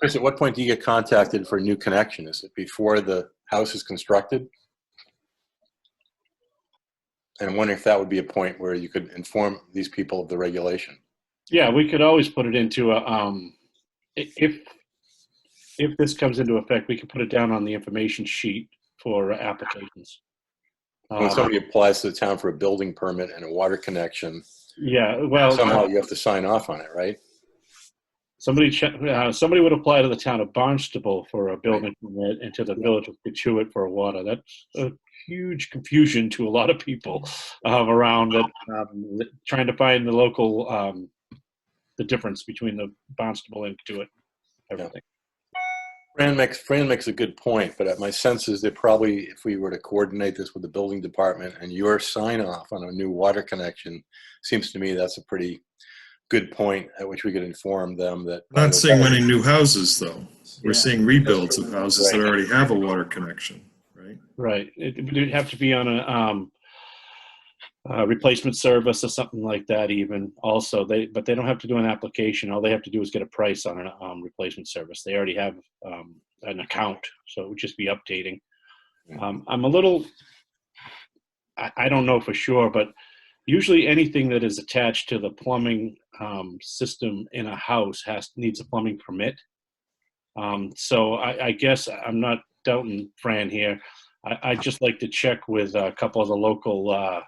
Chris, at what point do you get contacted for a new connection? Is it before the house is constructed? And I'm wondering if that would be a point where you could inform these people of the regulation. Yeah, we could always put it into a, if this comes into effect, we could put it down on the information sheet for applications. When somebody applies to the town for a building permit and a water connection, Yeah, well, somehow you have to sign off on it, right? somebody would apply to the town of Barnstable for a building permit and to the village of Katuitt for a water. That's a huge confusion to a lot of people around it, trying to find the local, the difference between the Barnstable and Katuitt, everything. Fran makes a good point, but my sense is that probably if we were to coordinate this with the building department and your sign off on a new water connection, seems to me that's a pretty good point at which we could inform them that. We're not seeing many new houses, though. We're Yeah. seeing rebuilds of houses that already have a water connection, right? Right. It would have to be on a replacement service or something like that even also. But they don't have to do an application. All they have to do is get a price on a replacement service. They already have an account, so it would just be updating. I'm a little, I don't know for sure, but usually anything that is attached to the plumbing system in a house needs a plumbing permit. So I guess I'm not doubting Fran here. I just like to check with a couple of the local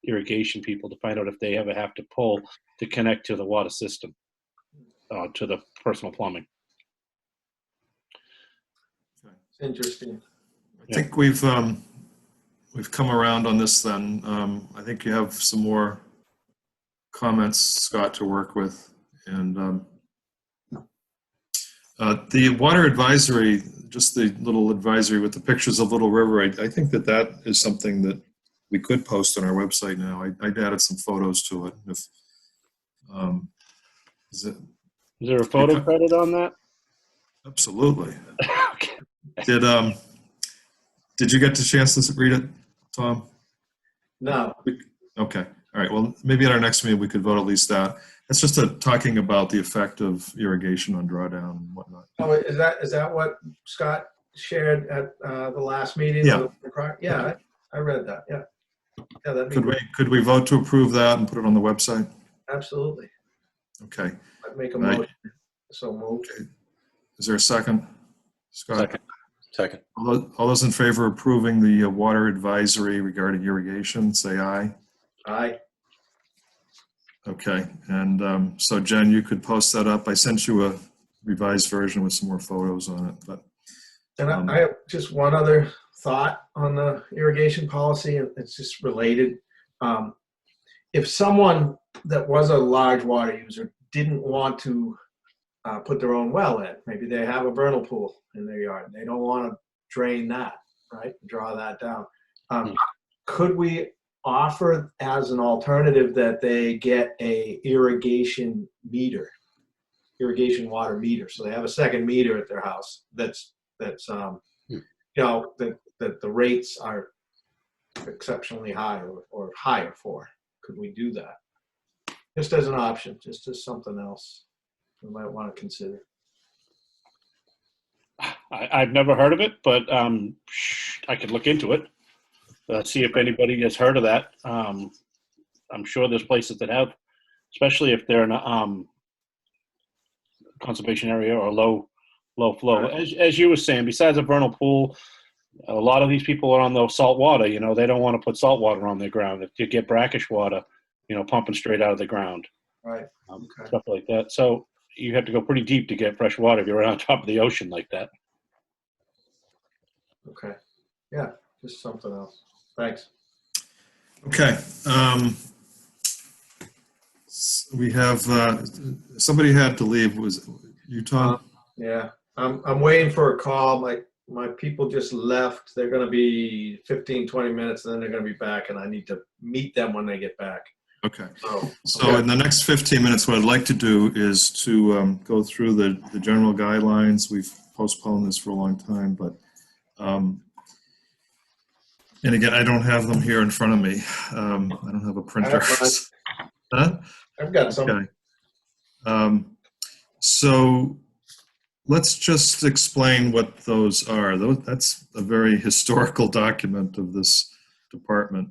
irrigation people to find out if they ever have to pull to connect to the water system, to the personal plumbing. It's interesting. I think we've come around on this then. I think you have some more comments, Scott, to work with. And the water advisory, just the little advisory with the pictures of Little River, I think that is something that we could post on our website now. I added some photos to it. Is there a photo credit on that? Absolutely. Okay. Did you get the chance to read it, Tom? No. Okay. All right. Well, maybe at our next meeting we could vote at least that. It's just talking about the effect of irrigation on drawdown and whatnot. Oh, is that what Scott shared at the last meeting? Yeah. Yeah, I read that. Yeah. Yeah, that'd be great. Could we vote to approve that and put it on the website? Absolutely. Okay. I'd make a Right. motion. So moved. Okay. Is there a second? Scott? Second. All those in favor of approving the water advisory regarding irrigation, say aye. Aye. Okay. And so Jen, you could post that up. I sent you a revised version with some more photos on it. But And I have just one other thought on the irrigation policy, and it's just related. If someone that was a large water user didn't want to put their own well in, maybe they have a vernal pool in their yard, they don't want to drain that, right? Draw that down. Could we offer as an alternative that they get a irrigation water meter. So they have a second meter at their house that's you know, that the rates are exceptionally high or higher for. Could we do that? Just as an option, just as something else we might want to consider. I've never heard of it, but I could look into it. See if anybody has heard of that. I'm sure there's places that have, especially if they're in a conservation area or low flow. Right. As you were saying, besides a vernal pool, a lot of these people are on the salt water. You know, they don't want to put salt water on their ground. If you get brackish water, you know, pumping straight out of the ground, Right. Okay. stuff like that. So you have to go pretty deep to get fresh water if you're on top of the ocean like that. Okay. Yeah, just something else. Thanks. Okay. We have, somebody had to leave. Was you, Tom? Yeah, I'm waiting for a call. My people just left. They're going to be 15, 20 minutes, and then they're going to be back, and I need to meet them when they get back. Okay. So In the next 15 minutes, what I'd like to do is to go through the general guidelines. We've postponed this for a long time, but and again, I don't have them here in front of me. I don't have a printer. Huh? I've got some. Okay. So let's just explain what those are. That's a very historical document of this department.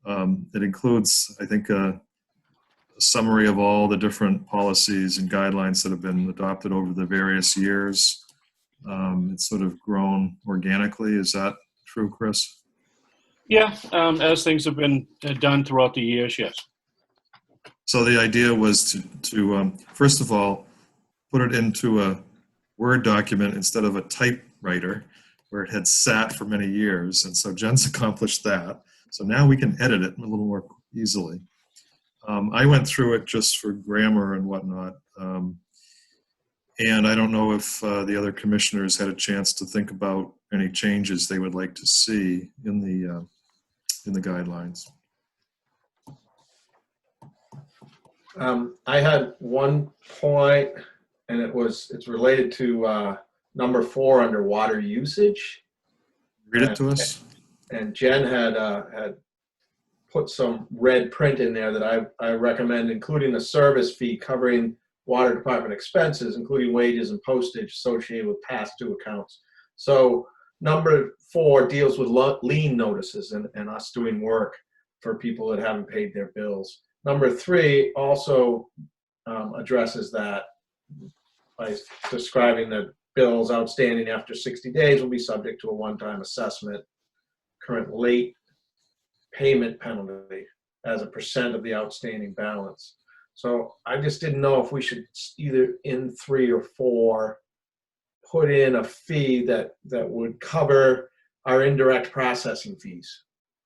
It includes, I think, a summary of all the different policies and guidelines that have been adopted over the various years. It's sort of grown organically. Is that true, Chris? Yeah, as things have been done throughout the years, yes. So the idea was to first of all, put it into a Word document instead of a typewriter where it had sat for many years. And so Jen's accomplished that. So now we can edit it a little more easily. I went through it just for grammar and whatnot. And I don't know if the other commissioners had a chance to think about any changes they would like to see in the guidelines. I had one point, and it's related to number 4 under water usage. Read it to us. And Jen had put some red print in there that I recommend, including a service fee covering water department expenses, including wages and postage associated with past due accounts. So number 4 deals with lien notices and us doing work for people that haven't paid their bills. Number 3 also addresses that by describing that bills outstanding after 60 days will be subject to a one-time assessment, current late payment penalty as a % of the outstanding balance. So I just didn't know if we should either in 3 or 4 put in a fee that would cover our indirect processing fees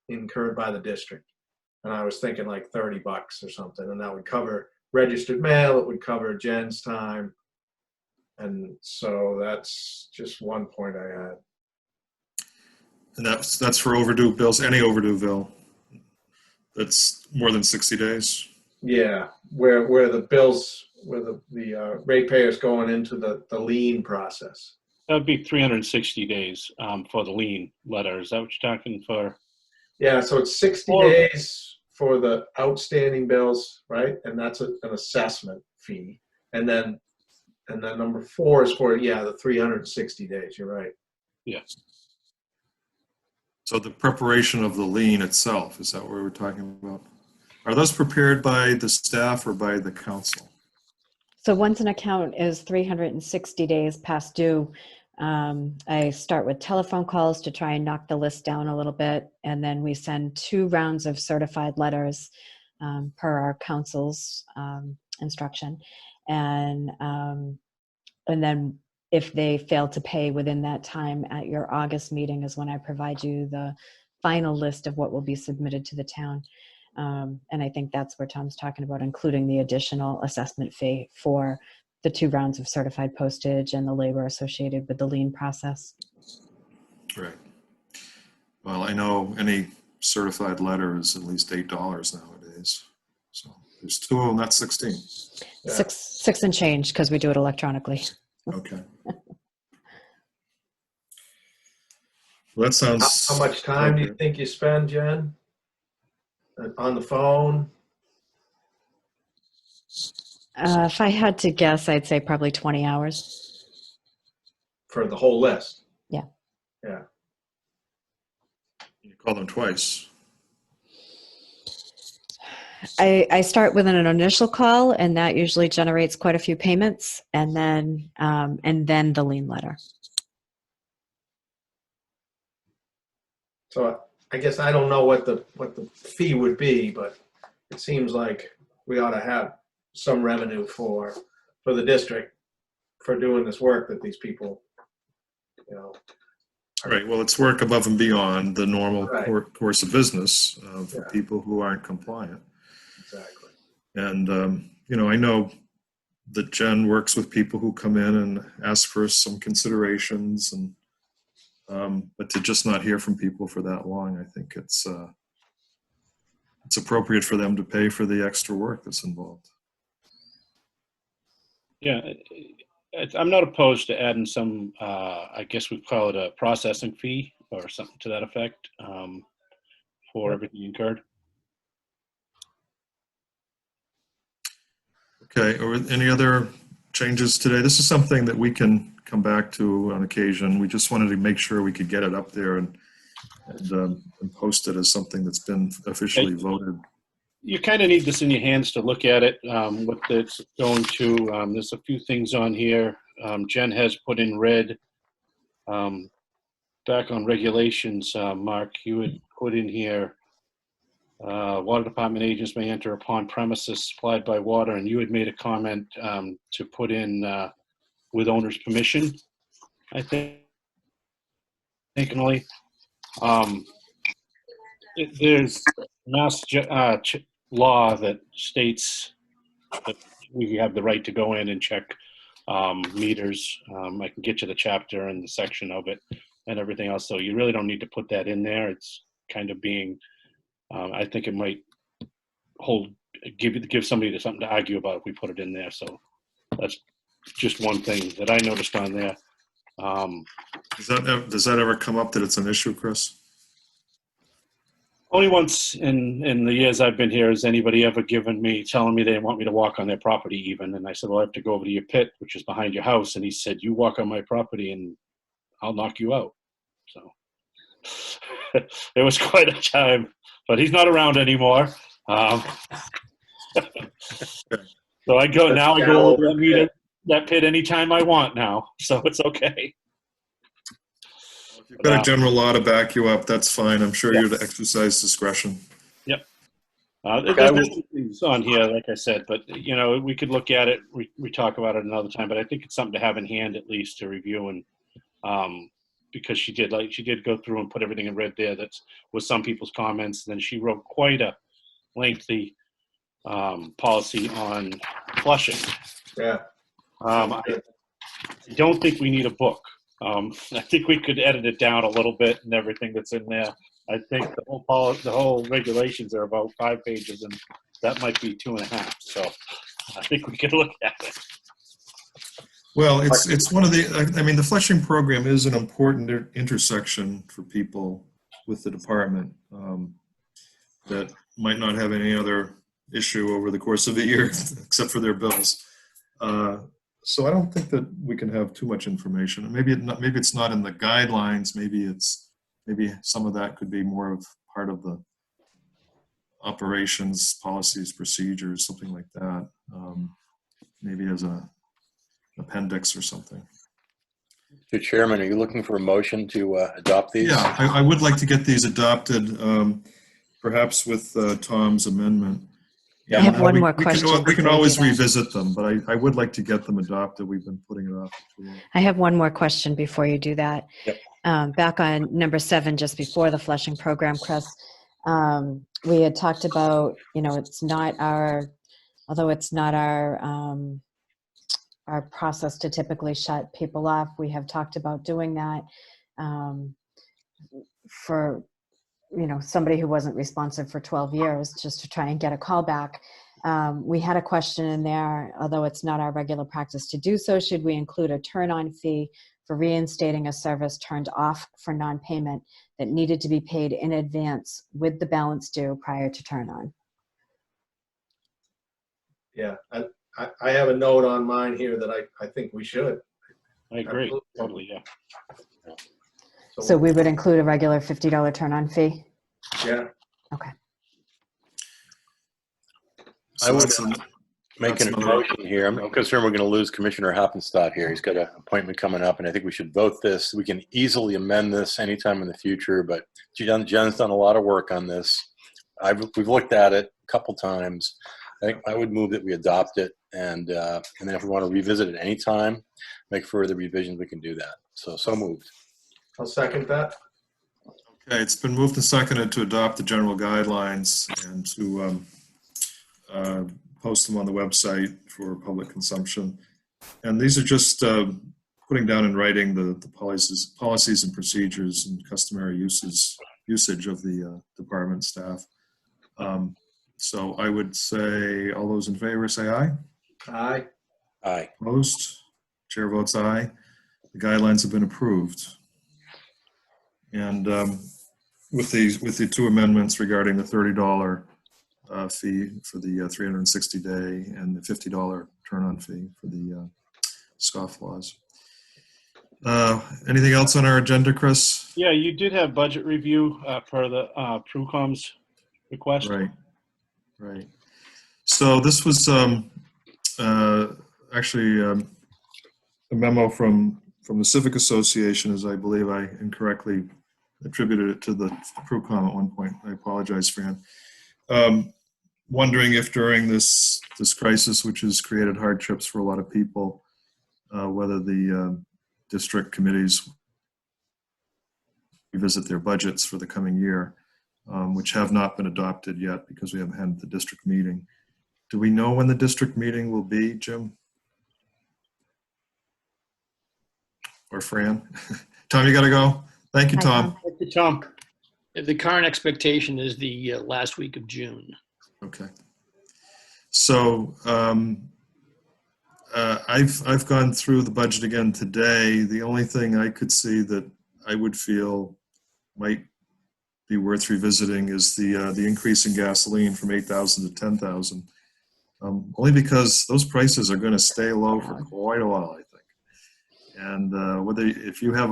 incurred by the district. And I was thinking like $30 or something, and that would cover registered mail, it would cover Jen's time. And so that's just one point I had. And that's for overdue bills, any overdue bill that's more than 60 days. Yeah, where the bills, where the ratepayers going into the lien process. That would be 360 days for the lien letter. Is that what you're talking for? Yeah, so it's 60 days for the outstanding bills, right? And that's an assessment fee. And then number 4 is for, the 360 days. You're right. Yes. So the preparation of the lien itself, is that what we're talking about? Are those prepared by the staff or by the council? So once an account is 360 days past due, I start with telephone calls to try and knock the list down a little bit. And then we send 2 rounds of certified letters per our council's instruction. And then if they fail to pay within that time at your August meeting is when I provide you the final list of what will be submitted to the town. And I think that's where Tom's talking about including the additional assessment fee for the 2 rounds of certified postage and the labor associated with the lien process. Right. Well, I know any certified letter is at least $8 nowadays. So there's 2 of them, that's 16. Yeah. Six and change, because we do it electronically. Okay. Well, that sounds. How much time do you think you spend, Jen, on the phone? If I had to guess, I'd say probably 20 hours. For the whole list? Yeah. Yeah. You call them twice. I start with an initial call, and that usually generates quite a few payments, and then the lien letter. So I guess I don't know what the fee would be, but it seems like we ought to have some revenue for the district for doing this work that these people, you know. Right. Well, it's work above and beyond the normal Right. course of business for Yeah. people who aren't compliant. Exactly. And, I know that Jen works with people who come in and ask for some considerations, and but to just not hear from people for that long, I think it's appropriate for them to pay for the extra work that's involved. Yeah, I'm not opposed to adding some, I guess we'd call it a processing fee or something to that effect for everything incurred. Okay, or any other changes today? This is something that we can come back to on occasion. We just wanted to make sure we could get it up there and post it as something that's been officially voted. You kind of need this in your hands to look at it, what it's going to. There's a few things on here. Jen has put in red, back on regulations, Mark, you had put in here, water department agents may enter upon premises supplied by water, and you had made a comment to put in with owner's permission, I think, Emily. There's mass law that states that we have the right to go in and check meters. I can get you the chapter and the section of it and everything else. So you really don't need to put that in there. It's kind of being, I think it might give somebody something to argue about if we put it in there. So that's just one thing that I noticed on there. Does that ever come up that it's an issue, Chris? Only once in the years I've been here has anybody ever telling me they want me to walk on their property even. And I said, well, I have to go over to your pit, which is behind your house. And he said, you walk on my property and I'll knock you out. So it was quite a time, but he's not around anymore. So I go over that pit anytime I want now. So it's okay. If you've got a general law to back you up, that's fine. I'm sure you're to exercise discretion. Yep. There's things on here, like I said, but we could look at it. We talk about it another time, but I think it's something to have in hand at least to review, and because she did go through and put everything in red there. That was some people's comments. Then she wrote quite a lengthy policy on flushing. Yeah. I don't think we need a book. I think we could edit it down a little bit and everything that's in there. I think the whole regulations are about 5 pages, and that might be 2.5. So I think we could look at it. Well, it's one of the flushing program is an important intersection for people with the department that might not have any other issue over the course of the year except for their bills. So I don't think that we can have too much information. Maybe it's not in the guidelines. Maybe some of that could be more of part of the operations, policies, procedures, something like that. Maybe as an appendix or something. Mr. Chairman, are you looking for a motion to adopt these? Yeah, I would like to get these adopted, perhaps with Tom's amendment. I have one more question. We can always revisit them, but I would like to get them adopted. We've been putting it off for too long. I have one more question before you do that. Yep. Back on number 7, just before the flushing program, Chris, we had talked about, although it's not our process to typically shut people off, we have talked about doing that for somebody who wasn't responsive for 12 years just to try and get a call back. We had a question in there, although it's not our regular practice to do so. Should we include a turn-on fee for reinstating a service turned off for non-payment that needed to be paid in advance with the balance due prior to turn-on? Yeah, I have a note on mine here that I think we should. I agree. Absolutely. Totally, yeah. So we would include a regular $50 turn-on fee? Yeah. Okay. I would that's make that's an another- motion here. I'm concerned we're going to lose Commissioner Hoppenstadt here. He's got an appointment coming up, and I think we should vote this. We can easily amend this anytime in the future, but Jen's done a lot of work on this. We've looked at it a couple times. I think I would move that we adopt it, and then if we want to revisit it anytime, make further revisions, we can do that. So moved. I'll second that. Okay, it's been moved and seconded to adopt the general guidelines and to post them on the website for public consumption. And these are just putting down in writing the policies and procedures and customary usage of the department staff. So I would say all those in favor say aye. Aye. Aye. Opposed? Chair votes aye. The guidelines have been approved. And with the two amendments regarding the $30 fee for the 360-day and the $50 turn-on fee for the scofflaws. Anything else on our agenda, Chris? Yeah, you did have budget review per the PRUCOM's request. Right. So this was actually a memo from the Civic Association, as I believe I incorrectly attributed it to the PRUCOM at one point. I apologize, Fran. Wondering if during this crisis, which has created hardships for a lot of people, whether the district committees revisit their budgets for the coming year, which have not been adopted yet because we haven't had the district meeting. Do we know when the district meeting will be, Jim? Or Fran? Tom, you got to go. Thank you, Hi, Tom. Tom. The current expectation is the last week of June. Okay. So I've gone through the budget again today. The only thing I could see that I would feel might be worth revisiting is the increase in gasoline from 8,000 to 10,000. Only because those prices are going to stay low for quite a while, I think. And if you have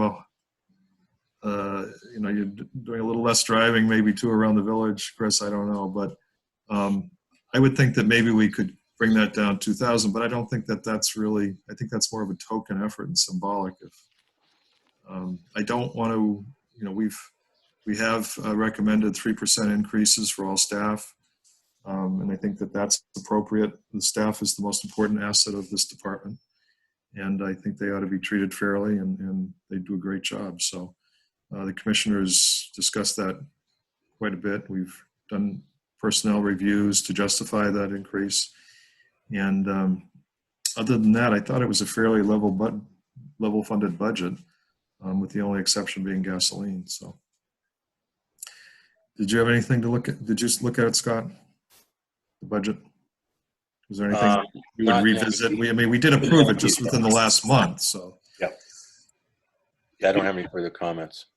you're doing a little less driving, maybe too around the village, Chris, I don't know, but I would think that maybe we could bring that down 2,000, but I don't think that's really, I think that's more of a token effort and symbolic. I don't want to, we have recommended 3% increases for all staff. And I think that's appropriate. The staff is the most important asset of this department. And I think they ought to be treated fairly, and they do a great job. So the commissioners discussed that quite a bit. We've done personnel reviews to justify that increase. And other than that, I thought it was a fairly level funded budget, with the only exception being gasoline. So did you have anything to look at? Did you look at it, Scott? The budget? Was there anything we would revisit? We did approve it just within the last month. So Yeah, I don't have any further comments.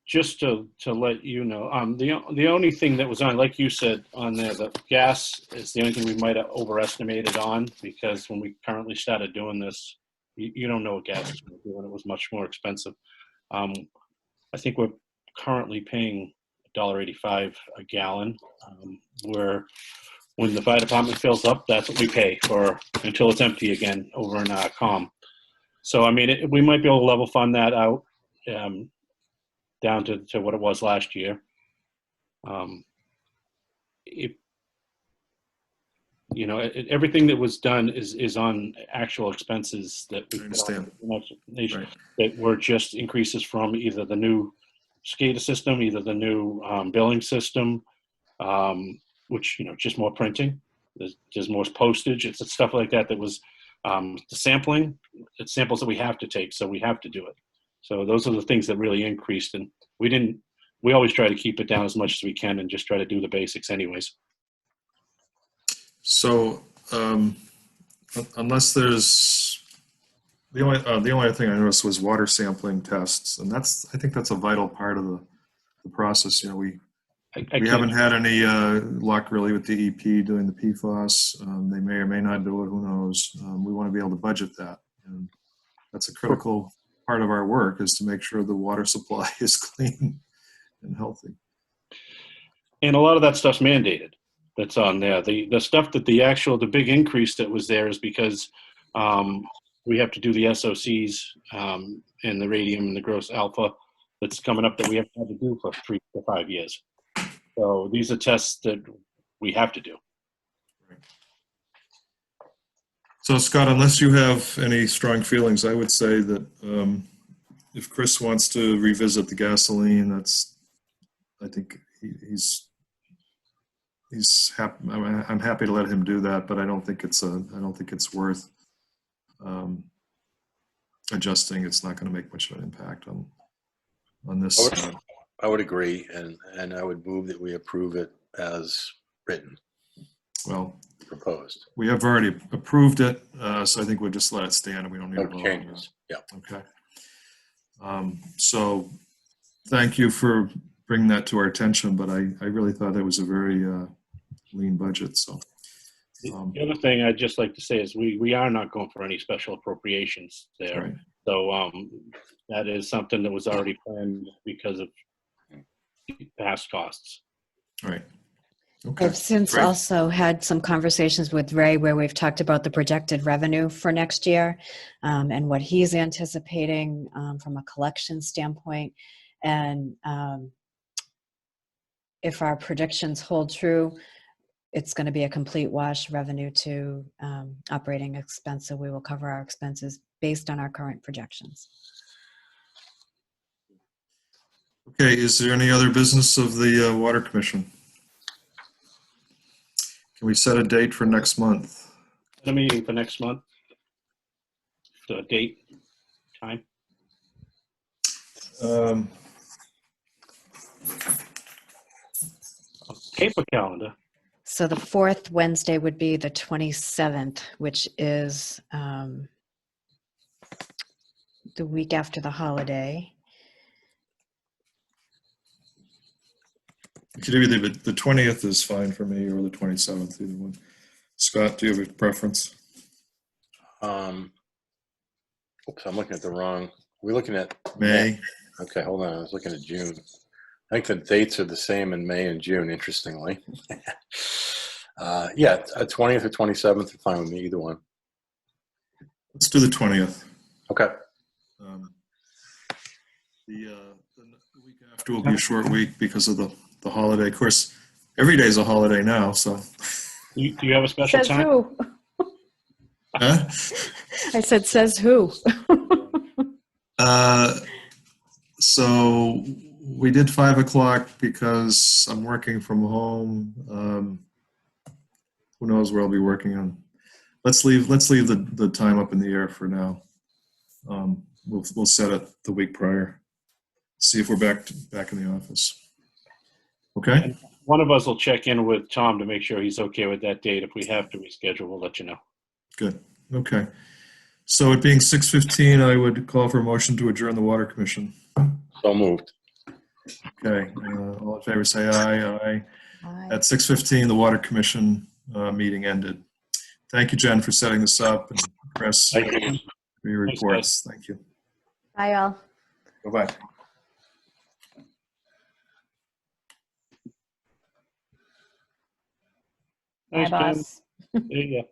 Just to let you know, the only thing that was on, like you said, on there, the gas is the only thing we might have overestimated on, because when we currently started doing this, you don't know what gas is going to do, and it was much more expensive. I think we're currently paying $1.85 a gallon. Where when the fire department fills up, that's what we pay for until it's empty again over in COM. So we might be able to level fund that out. Down to what it was last year. Everything that was done is on actual expenses that we understand. Right. That were just increases from either the new SCADA system, either the new billing system, which just more printing. There's more postage. It's stuff like that. That was the sampling. It's samples that we have to take, so we have to do it. So those are the things that really increased, and we didn't we always try to keep it down as much as we can and just try to do the basics anyways. So unless there's, the only other thing I noticed was water sampling tests, and I think that's a vital part of the process. We haven't had any luck really with DEP doing the PFAS. They may or may not do it, who knows. We want to be able to budget that, and that's a critical part of our work, is to make sure the water supply is clean and healthy. And a lot of that stuff's mandated. That's on there. The stuff that the big increase that was there is because we have to do the SOCs and the radium and the gross alpha that's coming up that we have had to do for 3 to 5 years. So these are tests that we have to do. So Scott, unless you have any strong feelings, I would say that if Chris wants to revisit the gasoline, I think he's happy. I'm happy to let him do that, but I don't think it's worth adjusting. It's not going to make much of an impact on this. I would agree, and I would move that we approve it as written. Well, proposed. We have already approved it, so I think we'll just let it stand, and we don't need to vote on it. Changes. Yeah. Okay. So thank you for bringing that to our attention, but I really thought it was a very lean budget. So the other thing I'd just like to say is we are not going for any special appropriations there. Right. So that is something that was already planned because of past costs. Right. Okay. I've since Great. also had some conversations with Ray where we've talked about the projected revenue for next year and what he's anticipating from a collection standpoint. And if our predictions hold true, it's going to be a complete wash revenue to operating expense. So we will cover our expenses based on our current projections. Okay. Is there any other business of the Water Commission? Can we set a date for next month? The meeting for next month. The date, time. Paper calendar. So the fourth Wednesday would be the 27th, which is the week after the holiday. It could either be the 20th is fine for me, or the 27th, either one. Scott, do you have a preference? Oops, I'm looking at the wrong. We're looking at May. Okay, hold on. I was looking at June. I think the dates are the same in May and June, interestingly. Yeah, 20th or 27th are fine with me, either one. Let's do the 20th. Okay. The week after will be a short week because of the holiday. Of course, every day is a holiday now, so. Do you have a special Says time? who? Huh? I said, says who? So we did 5 o'clock because I'm working from home. Who knows where I'll be working on? Let's leave the time up in the air for now. We'll set it the week prior. See if we're back in the office. Okay. And one of us will check in with Tom to make sure he's okay with that date. If we have to reschedule, we'll let you know. Good. Okay. So it being 6:15, I would call for a motion to adjourn the Water Commission. So moved. Okay. All in favor, say aye. Aye. Aye. At 6:15, the Water Commission meeting ended. Thank you, Jen, for setting this up, and Chris Thank you. for your Thanks, reports. Thank you. Bye, all. Bye-bye. Bye, Thanks, Jen. boss. There you go.